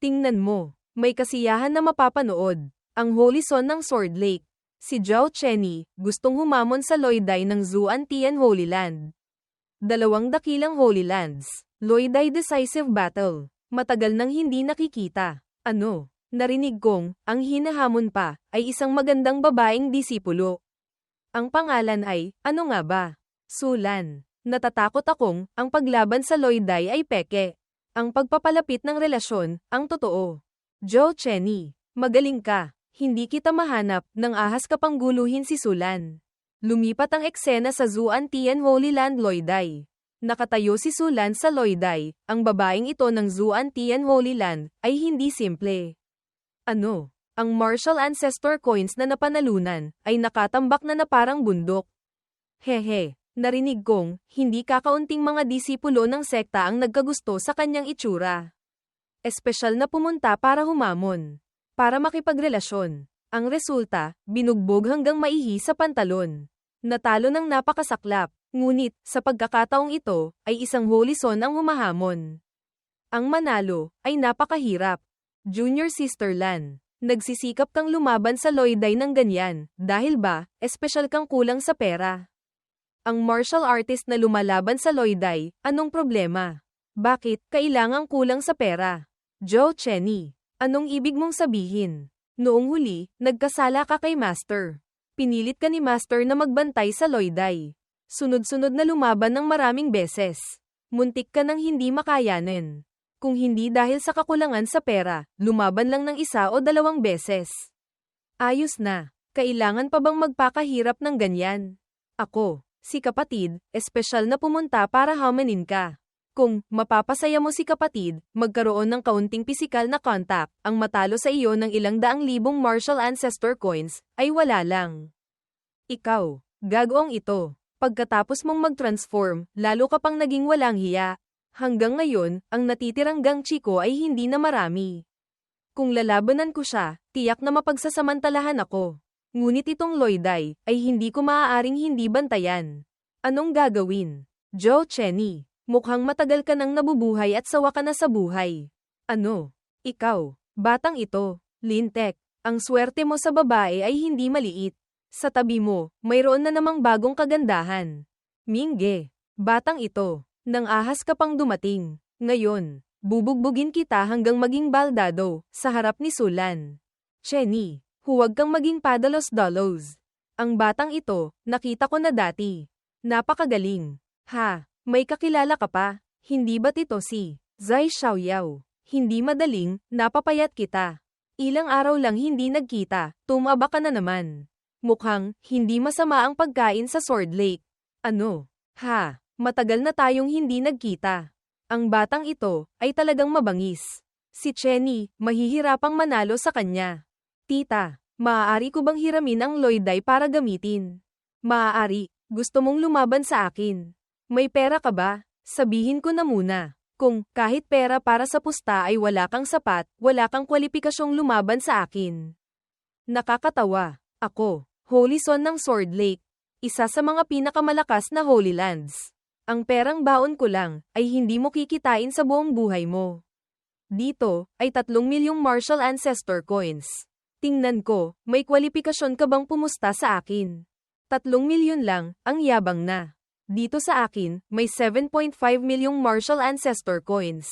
Tingnan mo, may kasiyahan na mapapanood. Ang Holy Son ng Sword Lake. Si Zhao Chenny, gustong humamon sa loyday ng Zuan Tian Holy Land. 2 dakilang Holy Lands. Loyday Decisive Battle. Matagal nang hindi nakikita. Ano? Narinig kong, ang hinahamon pa, ay isang magandang babaeng disipulo. Ang pangalan ay, ano nga ba? Sulan. Natatakot akong, ang paglaban sa loyday ay peke. Ang pagpapalapit ng relasyon, ang totoo. Zhao Chenny, magaling ka. Hindi kita mahanap, nang ahas ka pang guluhin si Sulan. Lumipat ang eksena sa Zuan Tian Holy Land loyday. Nakatayo si Sulan sa loyday, ang babaeng ito ng Zuan Tian Holy Land, ay hindi simple. Ano? Ang martial ancestor coins na napanalunan, ay nakatambak na parang bundok. Hehe, narinig kong, hindi kakaunting mga disipulo ng sekta ang nagkagusto sa kanyang itsura. Espesyal na pumunta para humamon. Para makipagrelasyon. Ang resulta, binugbog hanggang maihi sa pantalon. Natalo ng napakasaklap, ngunit, sa pagkakataong ito, ay isang Holy Son ang humahamon. Ang manalo, ay napakahirap. Junior Sister Lan, nagsisikap kang lumaban sa loyday ng ganyan, dahil ba, espesyal kang kulang sa pera. Ang martial artist na lumalaban sa loyday, anong problema? Bakit, kailangang kulang sa pera? Zhao Chenny, anong ibig mong sabihin? Noong huli, nagkasala ka kay Master. Pinilit ka ni Master na magbantay sa Loiday. Sunod-sunod na lumaban ng maraming beses. Muntik ka nang hindi makayanin. Kung hindi dahil sa kakulangan sa pera, lumaban lang ng 1 o 2 beses. Ayos na. Kailangan pa bang magpakahirap ng ganyan? Ako, si kapatid, espesyal na pumunta para hamanin ka. Kung mapapasaya mo si kapatid, magkaroon ng kaunting pisikal na contact, ang matalo sa iyo ng ilang daang libong martial ancestor coins, ay wala lang. Ikaw, gagawang ito. Pagkatapos mong mag-transform, lalo ka pang naging walang hiya. Hanggang ngayon, ang natitirang gang chiko ay hindi na marami. Kung lalabanan ko siya, tiyak na mapagsasamantalahan ako. Ngunit itong Loiday, ay hindi ko maaaring hindi bantayan. Anong gagawin? Joe Cheney. Mukhang matagal ka nang nabubuhay at sawa ka na sa buhay. Ano? Ikaw, batang ito, lintek, ang swerte mo sa babae ay hindi maliit. Sa tabi mo, mayroon na namang bagong kagandahan. Mingge, batang ito, nang ahas ka pang dumating. Ngayon, bubugbugin kita hanggang maging baldado, sa harap ni Sulan. Cheney, huwag kang maging padalos-dalos. Ang batang ito, nakita ko na dati. Napakagaling. Ha? May kakilala ka pa, hindi ba't ito si Zai Xiaoyao? Hindi madaling, napapayat kita. Ilang araw lang hindi nagkita, tumaba ka na naman. Mukhang, hindi masama ang pagkain sa Sword Lake. Ano? Ha? Matagal na tayong hindi nagkita. Ang batang ito, ay talagang mabangis. Si Cheney, mahihirapang manalo sa kanya. Tita, maaari ko bang hiramin ang Loiday para gamitin? Maaari, gusto mong lumaban sa akin. May pera ka ba? Sabihin ko na muna. Kung kahit pera para sa pusta ay wala kang sapat, wala kang kwalipikasyong lumaban sa akin. Nakakatawa. Ako, Holy Son ng Sword Lake. Isa sa mga pinakamalakas na Holy Lands. Ang perang baon ko lang, ay hindi mo kikitain sa buong buhay mo. Dito, ay 3 milyong martial ancestor coins. Tingnan ko, may kwalipikasyon ka bang pumusta sa akin? 3 milyon lang, ang yabang na. Dito sa akin, may 7.5 milyong martial ancestor coins.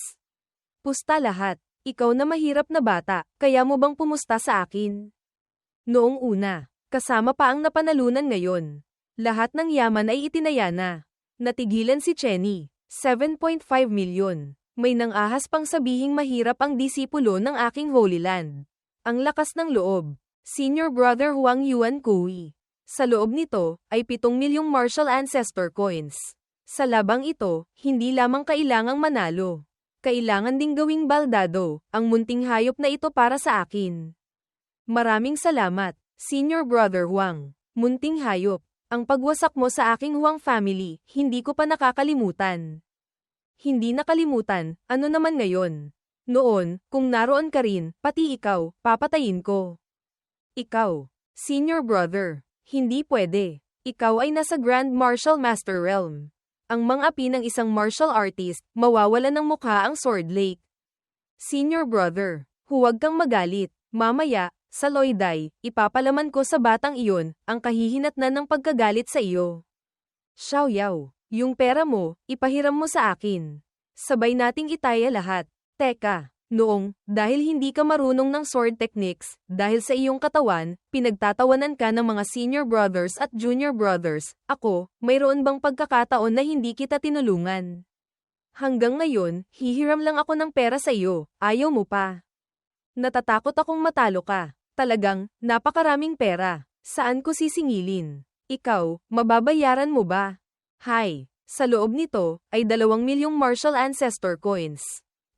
Pusta lahat. Ikaw na mahirap na bata, kaya mo bang pumusta sa akin? Noong una, kasama pa ang napanalunan ngayon. Lahat ng yaman ay itinaya na. Natigilan si Cheney. 7.5 milyon. May nang-ahas pang sabihing mahirap ang disipulo ng aking Holy Land. Ang lakas ng loob. Senior Brother Huang Yuan Kui. Sa loob nito, ay 7 milyong martial ancestor coins. Sa labang ito, hindi lamang kailangang manalo. Kailangan ding gawing baldado, ang munting hayop na ito para sa akin. Maraming salamat, Senior Brother Huang. Munting hayop, ang pagwasak mo sa aking Huang family, hindi ko pa nakakalimutan. Hindi nakalimutan, ano naman ngayon? Noon, kung naroon ka rin, pati ikaw, papatayin ko. Ikaw, Senior Brother. Hindi pwede. Ikaw ay nasa Grand Martial Master Realm. Ang mang-api ng isang martial artist, mawawala ng mukha ang Sword Lake. Senior Brother, huwag kang magalit. Mamaya, sa Loiday, ipapalaman ko sa batang iyon, ang kahihinatnan ng pagkagalit sa iyo. Xiaoyao, yung pera mo, ipahiram mo sa akin. Sabay nating itaya lahat. Teka. Noong, dahil hindi ka marunong ng sword techniques, dahil sa iyong katawan, pinagtatawanan ka ng mga senior brothers at junior brothers, ako, mayroon bang pagkakataon na hindi kita tinulungan? Hanggang ngayon, hihiram lang ako ng pera sa iyo, ayaw mo pa. Natatakot akong matalo ka. Talagang, napakaraming pera. Saan ko sisingilin? Ikaw, mababayaran mo ba? Hay, sa loob nito, ay 2 milyong martial ancestor coins.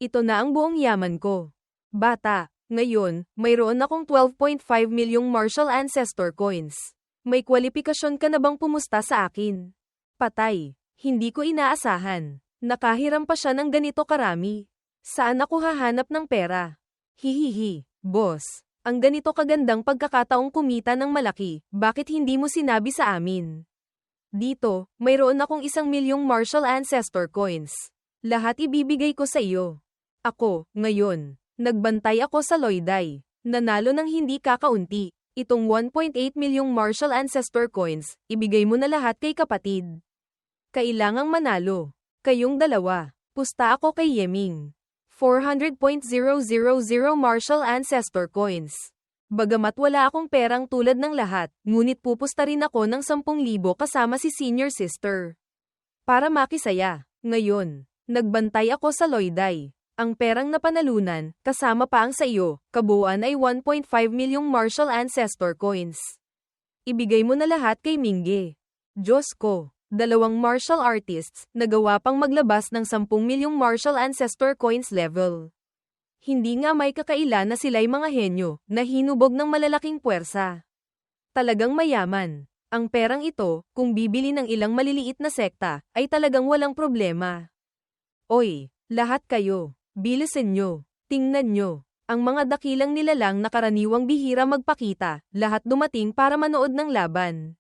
Ito na ang buong yaman ko. Bata, ngayon, mayroon akong 12.5 milyong martial ancestor coins. May kwalipikasyon ka na bang pumusta sa akin? Patay. Hindi ko inaasahan. Nakahiram pa siya ng ganito karami. Saan ako hahanap ng pera? Hihihi, boss. Ang ganito kagandang pagkakataong kumita ng malaki, bakit hindi mo sinabi sa amin? Dito, mayroon akong 1 milyong martial ancestor coins. Lahat ibibigay ko sa iyo. Ako, ngayon, nagbantay ako sa Loiday. Nanalo ng hindi kakaunti. Itong 1.8 milyong martial ancestor coins, ibigay mo na lahat kay kapatid. Kailangang manalo. Kayong dalawa. Pusta ako kay Yeming. 400.000 martial ancestor coins. Bagamat wala akong perang tulad ng lahat, ngunit pupusta rin ako ng 10,000 kasama si senior sister. Para makisaya. Ngayon, nagbantay ako sa Loiday. Ang perang napanalunan, kasama pa ang sa iyo, kabuuan ay 1.5 milyong Martial Ancestor Coins. Ibigay mo na lahat kay Mingge. Diyos ko, 2 martial artists, nagawa pang maglabas ng 10 milyong Martial Ancestor Coins level. Hindi nga may kakaila na sila'y mga henyo, na hinubog ng malalaking puwersa. Talagang mayaman. Ang perang ito, kung bibili ng ilang maliliit na sekta, ay talagang walang problema. Oy, lahat kayo, bilisan nyo, tingnan nyo. Ang mga dakilang nilalang na karaniwang bihira magpakita, lahat dumating para manood ng laban.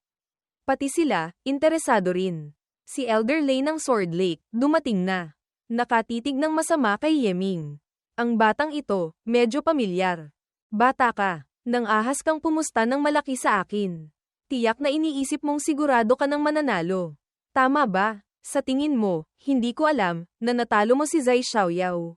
Pati sila, interesado rin. Si Elder Lay ng Sword Lake, dumating na. Nakatitig ng masama kay Yeming. Ang batang ito, medyo pamilyar. Bata ka, nang ahas kang pumusta ng malaki sa akin. Tiyak na iniisip mong sigurado ka ng mananalo. Tama ba? Sa tingin mo, hindi ko alam, na natalo mo si Zai Xiaoyao.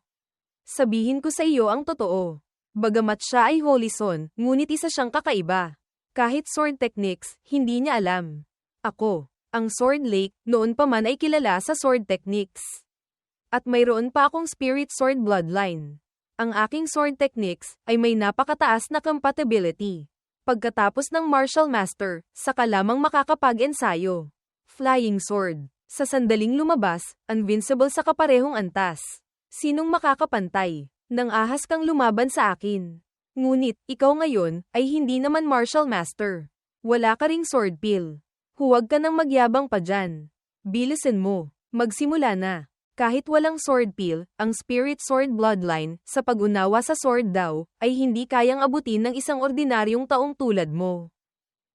Sabihin ko sa iyo ang totoo. Bagamat siya ay Holy Son, ngunit isa siyang kakaiba. Kahit sword techniques, hindi niya alam. Ako, ang Sword Lake, noon pa man ay kilala sa sword techniques. At mayroon pa akong Spirit Sword Bloodline. Ang aking sword techniques, ay may napakataas na compatibility. Pagkatapos ng Martial Master, saka lamang makakapag-ensayo. Flying Sword. Sa sandaling lumabas, invincible sa kaparehong antas. Sinong makakapantay? Nang ahas kang lumaban sa akin. Ngunit, ikaw ngayon, ay hindi naman Martial Master. Wala ka ring sword pill. Huwag ka nang magyabang pa dyan. Bilisan mo. Magsimula na. Kahit walang sword pill, ang Spirit Sword Bloodline, sa pag-unawa sa sword daw, ay hindi kayang abutin ng isang ordinaryong taong tulad mo.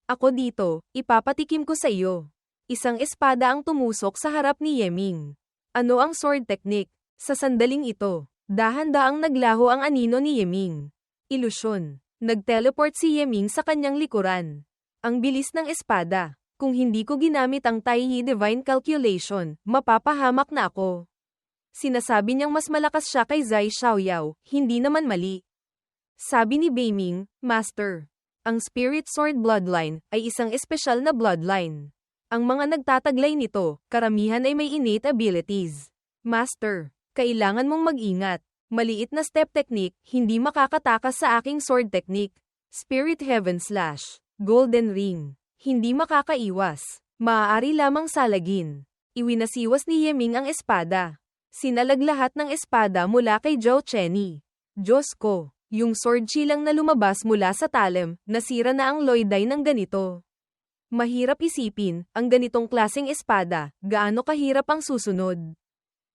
Ako dito, ipapatikim ko sa iyo. Isang espada ang tumusok sa harap ni Yeming. Ano ang sword technique? Sa sandaling ito, dahan-daang naglaho ang anino ni Yeming. Ilusyon. Nag-teleport si Yeming sa kanyang likuran. Ang bilis ng espada. Kung hindi ko ginamit ang Taiyi Divine Calculation, mapapahamak na ako. Sinasabi niyang mas malakas siya kay Zai Xiaoyao, hindi naman mali. Sabi ni Beiming, Master, ang Spirit Sword Bloodline ay isang espesyal na bloodline. Ang mga nagtataglay nito, karamihan ay may innate abilities. Master, kailangan mong mag-ingat. Maliit na step technique, hindi makakatakas sa aking sword technique. Spirit Heaven / Golden Ring. Hindi makakaiwas. Maaari lamang salagin. Iwinasiwas ni Yeming ang espada. Sinalag lahat ng espada mula kay Zhao Chenny. Diyos ko, yung sword chi lang na lumabas mula sa talem, nasira na ang Loiday ng ganito. Mahirap isipin, ang ganitong klaseng espada, gaano kahirap ang susunod.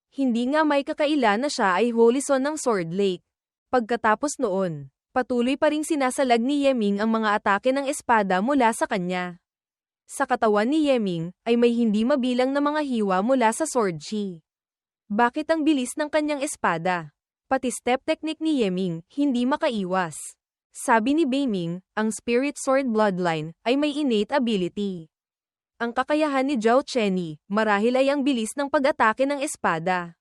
Hindi nga may kakaila na siya ay Holy Son ng Sword Lake. Pagkatapos noon, patuloy pa ring sinasalag ni Yeming ang mga atake ng espada mula sa kanya. Sa katawan ni Yeming, ay may hindi mabilang na mga hiwa mula sa sword chi. Bakit ang bilis ng kanyang espada? Pati step technique ni Yeming, hindi makaiwas. Sabi ni Beiming, ang Spirit Sword Bloodline, ay may innate ability. Ang kakayahan ni Zhao Chenny, marahil ay ang bilis ng pag-atake ng espada.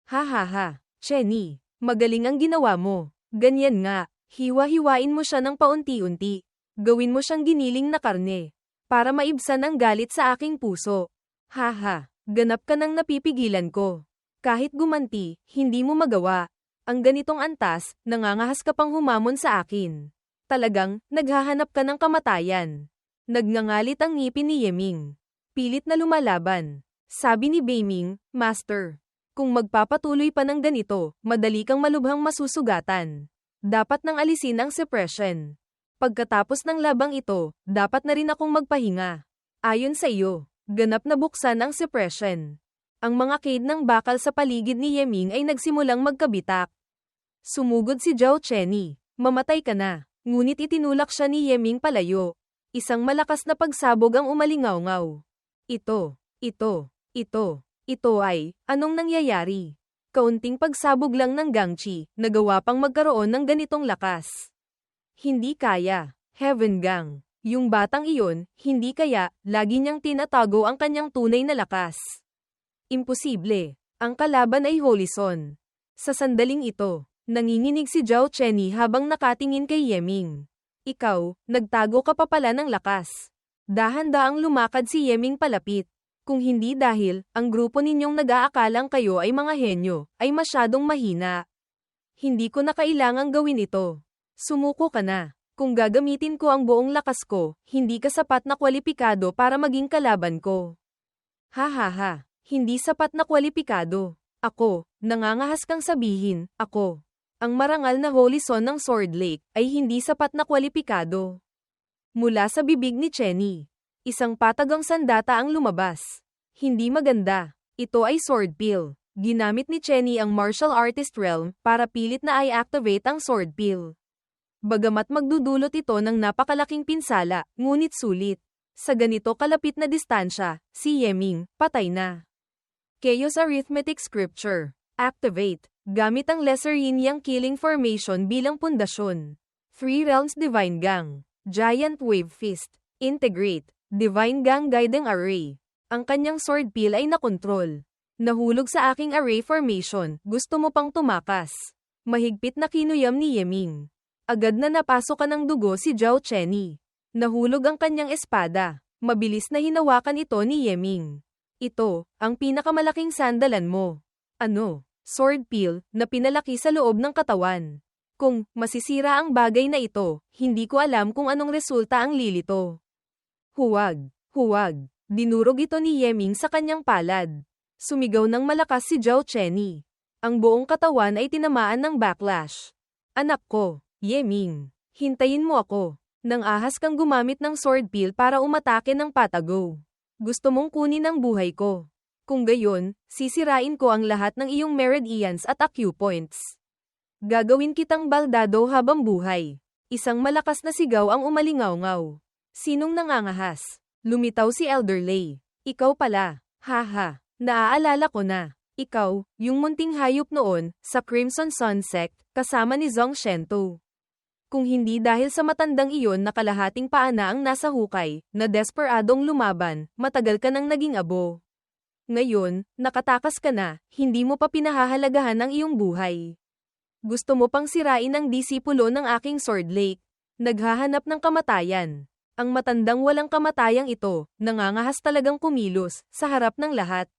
Ha, Chenny, magaling ang ginawa mo. Ganyan nga, hiwa-hiwain mo siya ng paunti-unti. Gawin mo siyang giniling na karne. Para maibsan ang galit sa aking puso. Ha, ganap ka nang napipigilan ko. Kahit gumanti, hindi mo magawa. Ang ganitong antas, nangangahas ka pang humamon sa akin. Talagang, naghahanap ka ng kamatayan. Nagngangalit ang ngipin ni Yeming. Pilit na lumalaban. Sabi ni Beiming, Master, kung magpapatuloy pa ng ganito, madali kang malubhang masusugatan. Dapat nang alisin ang suppression. Pagkatapos ng labang ito, dapat na rin akong magpahinga. Ayon sa iyo, ganap na buksan ang suppression. Ang mga cade ng bakal sa paligid ni Yeming ay nagsimulang magkabitak. Sumugod si Zhao Chenny. Mamatay ka na. Ngunit itinulak siya ni Yeming palayo. Isang malakas na pagsabog ang umalingaw-ngaw. Ito ay, anong nangyayari? Kaunting pagsabog lang ng Gangchi, nagawa pang magkaroon ng ganitong lakas. Hindi kaya. Heaven Gang. Yung batang iyon, hindi kaya, lagi niyang tinatago ang kanyang tunay na lakas. Imposible. Ang kalaban ay Holy Son. Sa sandaling ito, nanginginig si Zhao Chenny habang nakatingin kay Yeming. Ikaw, nagtago ka pa pala ng lakas. Dahan-daang lumakad si Yeming palapit. Kung hindi dahil, ang grupo ninyong nag-aakalang kayo ay mga henyo, ay masyadong mahina. Hindi ko na kailangang gawin ito. Sumuko ka na. Kung gagamitin ko ang buong lakas ko, hindi ka sapat na kwalipikado para maging kalaban ko. Ha ha ha, hindi sapat na kwalipikado. Ako, nangangahas kang sabihin, ako. Ang marangal na Holy Son ng Sword Lake ay hindi sapat na kwalipikado. Mula sa bibig ni Chenny. Isang patagang sandata ang lumabas. Hindi maganda. Ito ay sword pill. Ginamit ni Chenny ang martial artist realm para pilit na i-activate ang sword pill. Bagamat magdudulot ito ng napakalaking pinsala, ngunit sulit. Sa ganito kalapit na distansya, si Yeming, patay na. Chaos Arithmetic Scripture. Activate. Gamit ang Lesser Yin Yang Killing Formation bilang pundasyon. Three Realms Divine Gang. Giant Wave Fist. Integrate. Divine Gang Guiding Array. Ang kanyang sword pill ay nakontrol. Nahulog sa aking array formation, gusto mo pang tumakas. Mahigpit na kinuyam ni Yeming. Agad na napasok ka ng dugo si Zhao Chenny. Nahulog ang kanyang espada. Mabilis na hinawakan ito ni Yeming. Ito, ang pinakamalaking sandalan mo. Ano? Sword pill, na pinalaki sa loob ng katawan. Kung masisira ang bagay na ito, hindi ko alam kung anong resulta ang lilito. Huwag, huwag. Dinurog ito ni Yeming sa kanyang palad. Sumigaw ng malakas si Zhao Chenny. Ang buong katawan ay tinamaan ng backlash. Anak ko, Yeming, hintayin mo ako. Nang ahas kang gumamit ng sword pill para umatake ng patago. Gusto mong kunin ang buhay ko. Kung gayon, sisirain ko ang lahat ng iyong meridians at acupoints. Gagawin kitang baldado habang buhay. Isang malakas na sigaw ang umalingaw-ngaw. Sinong nangangahas? Lumitaw si Elder Lei. Ikaw pala. Haha, naaalala ko na. Ikaw, yung munting hayop noon, sa Crimson Sun Sect, kasama ni Zhong Shento. Kung hindi dahil sa matandang iyon na kalahating paa na ang nasa hukay, na desperadong lumaban, matagal ka nang naging abo. Ngayon, nakatakas ka na, hindi mo pa pinahahalagahan ang iyong buhay. Gusto mo pang sirain ang disipulo ng aking Sword Lake. Naghahanap ng kamatayan. Ang matandang walang kamatayang ito, nangangahas talagang kumilos, sa harap ng lahat.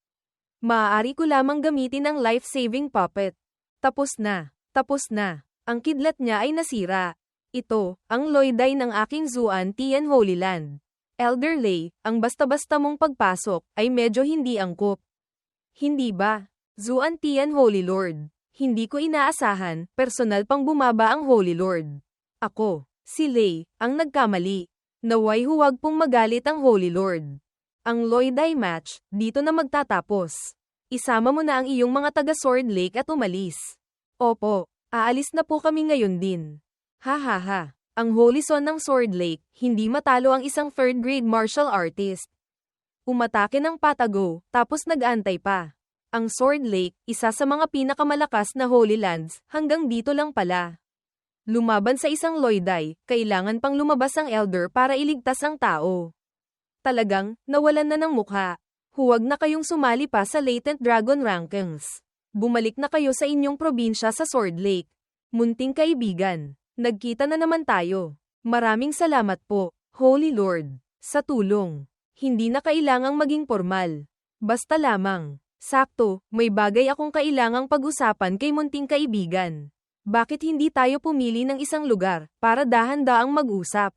Maaari ko lamang gamitin ang life-saving puppet. Tapos na. Tapos na. Ang kidlat niya ay nasira. Ito, ang loyday ng aking Zuan Tian Holy Land. Elder Lei, ang basta-basta mong pagpasok, ay medyo hindi angkop. Hindi ba? Zuan Tian Holy Lord. Hindi ko inaasahan, personal pang bumaba ang Holy Lord. Ako, si Lei, ang nagkamali. Naway huwag pong magalit ang Holy Lord. Ang loyday match, dito na magtatapos. Isama mo na ang iyong mga taga-Sword Lake at umalis. Opo, aalis na po kami ngayon din. Ha ha ha. Ang Holy Son ng Sword Lake, hindi matalo ang isang third-grade martial artist. Umatake ng patago, tapos nag-antay pa. Ang Sword Lake, isa sa mga pinakamalakas na Holy Lands, hanggang dito lang pala. Lumaban sa isang loyday, kailangan pang lumabas ang elder para iligtas ang tao. Talagang, nawalan na ng mukha. Huwag na kayong sumali pa sa Latent Dragon Rankings. Bumalik na kayo sa inyong probinsya sa Sword Lake. Munting kaibigan, nagkita na naman tayo. Maraming salamat po, Holy Lord, sa tulong. Hindi na kailangang maging formal. Basta lamang, sakto, may bagay akong kailangang pag-usapan kay munting kaibigan. Bakit hindi tayo pumili ng isang lugar, para dahan-daang mag-usap?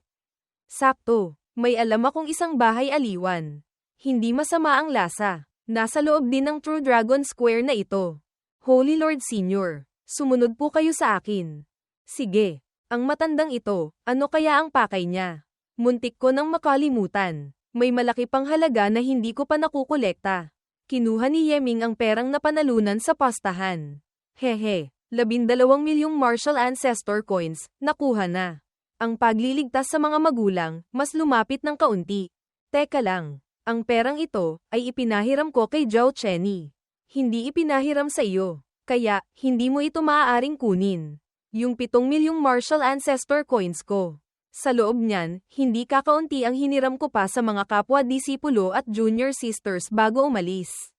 Sakto, may alam akong isang bahay aliwan. Hindi masama ang lasa. Nasa loob din ng True Dragon Square na ito. Holy Lord Senior, sumunod po kayo sa akin. Sige, ang matandang ito, ano kaya ang pakay niya? Muntik ko nang makalimutan. May malaki pang halaga na hindi ko pa nakukolekta. Kinuha ni Yeming ang perang napanalunan sa pastahan. Hehe. 12 milyong martial ancestor coins, nakuha na. Ang pagliligtas sa mga magulang, mas lumapit ng kaunti. Teka lang, ang perang ito, ay ipinahiram ko kay Zhao Chenny. Hindi ipinahiram sa iyo, kaya, hindi mo ito maaaring kunin. Yung 7 milyong martial ancestor coins ko. Sa loob niyan, hindi kakaunti ang hiniram ko pa sa mga kapwa-disipulo at junior sisters bago umalis.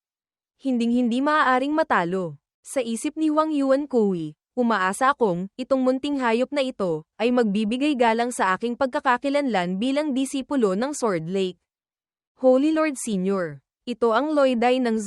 Hinding-hindi maaaring matalo. Sa isip ni Huang Yuan Kui, Umaasa akong, itong munting hayop na ito, ay magbibigay galang sa aking pagkakakilanlan bilang disipulo ng Sword Lake. Holy Lord Senior. Ito ang Loiday ng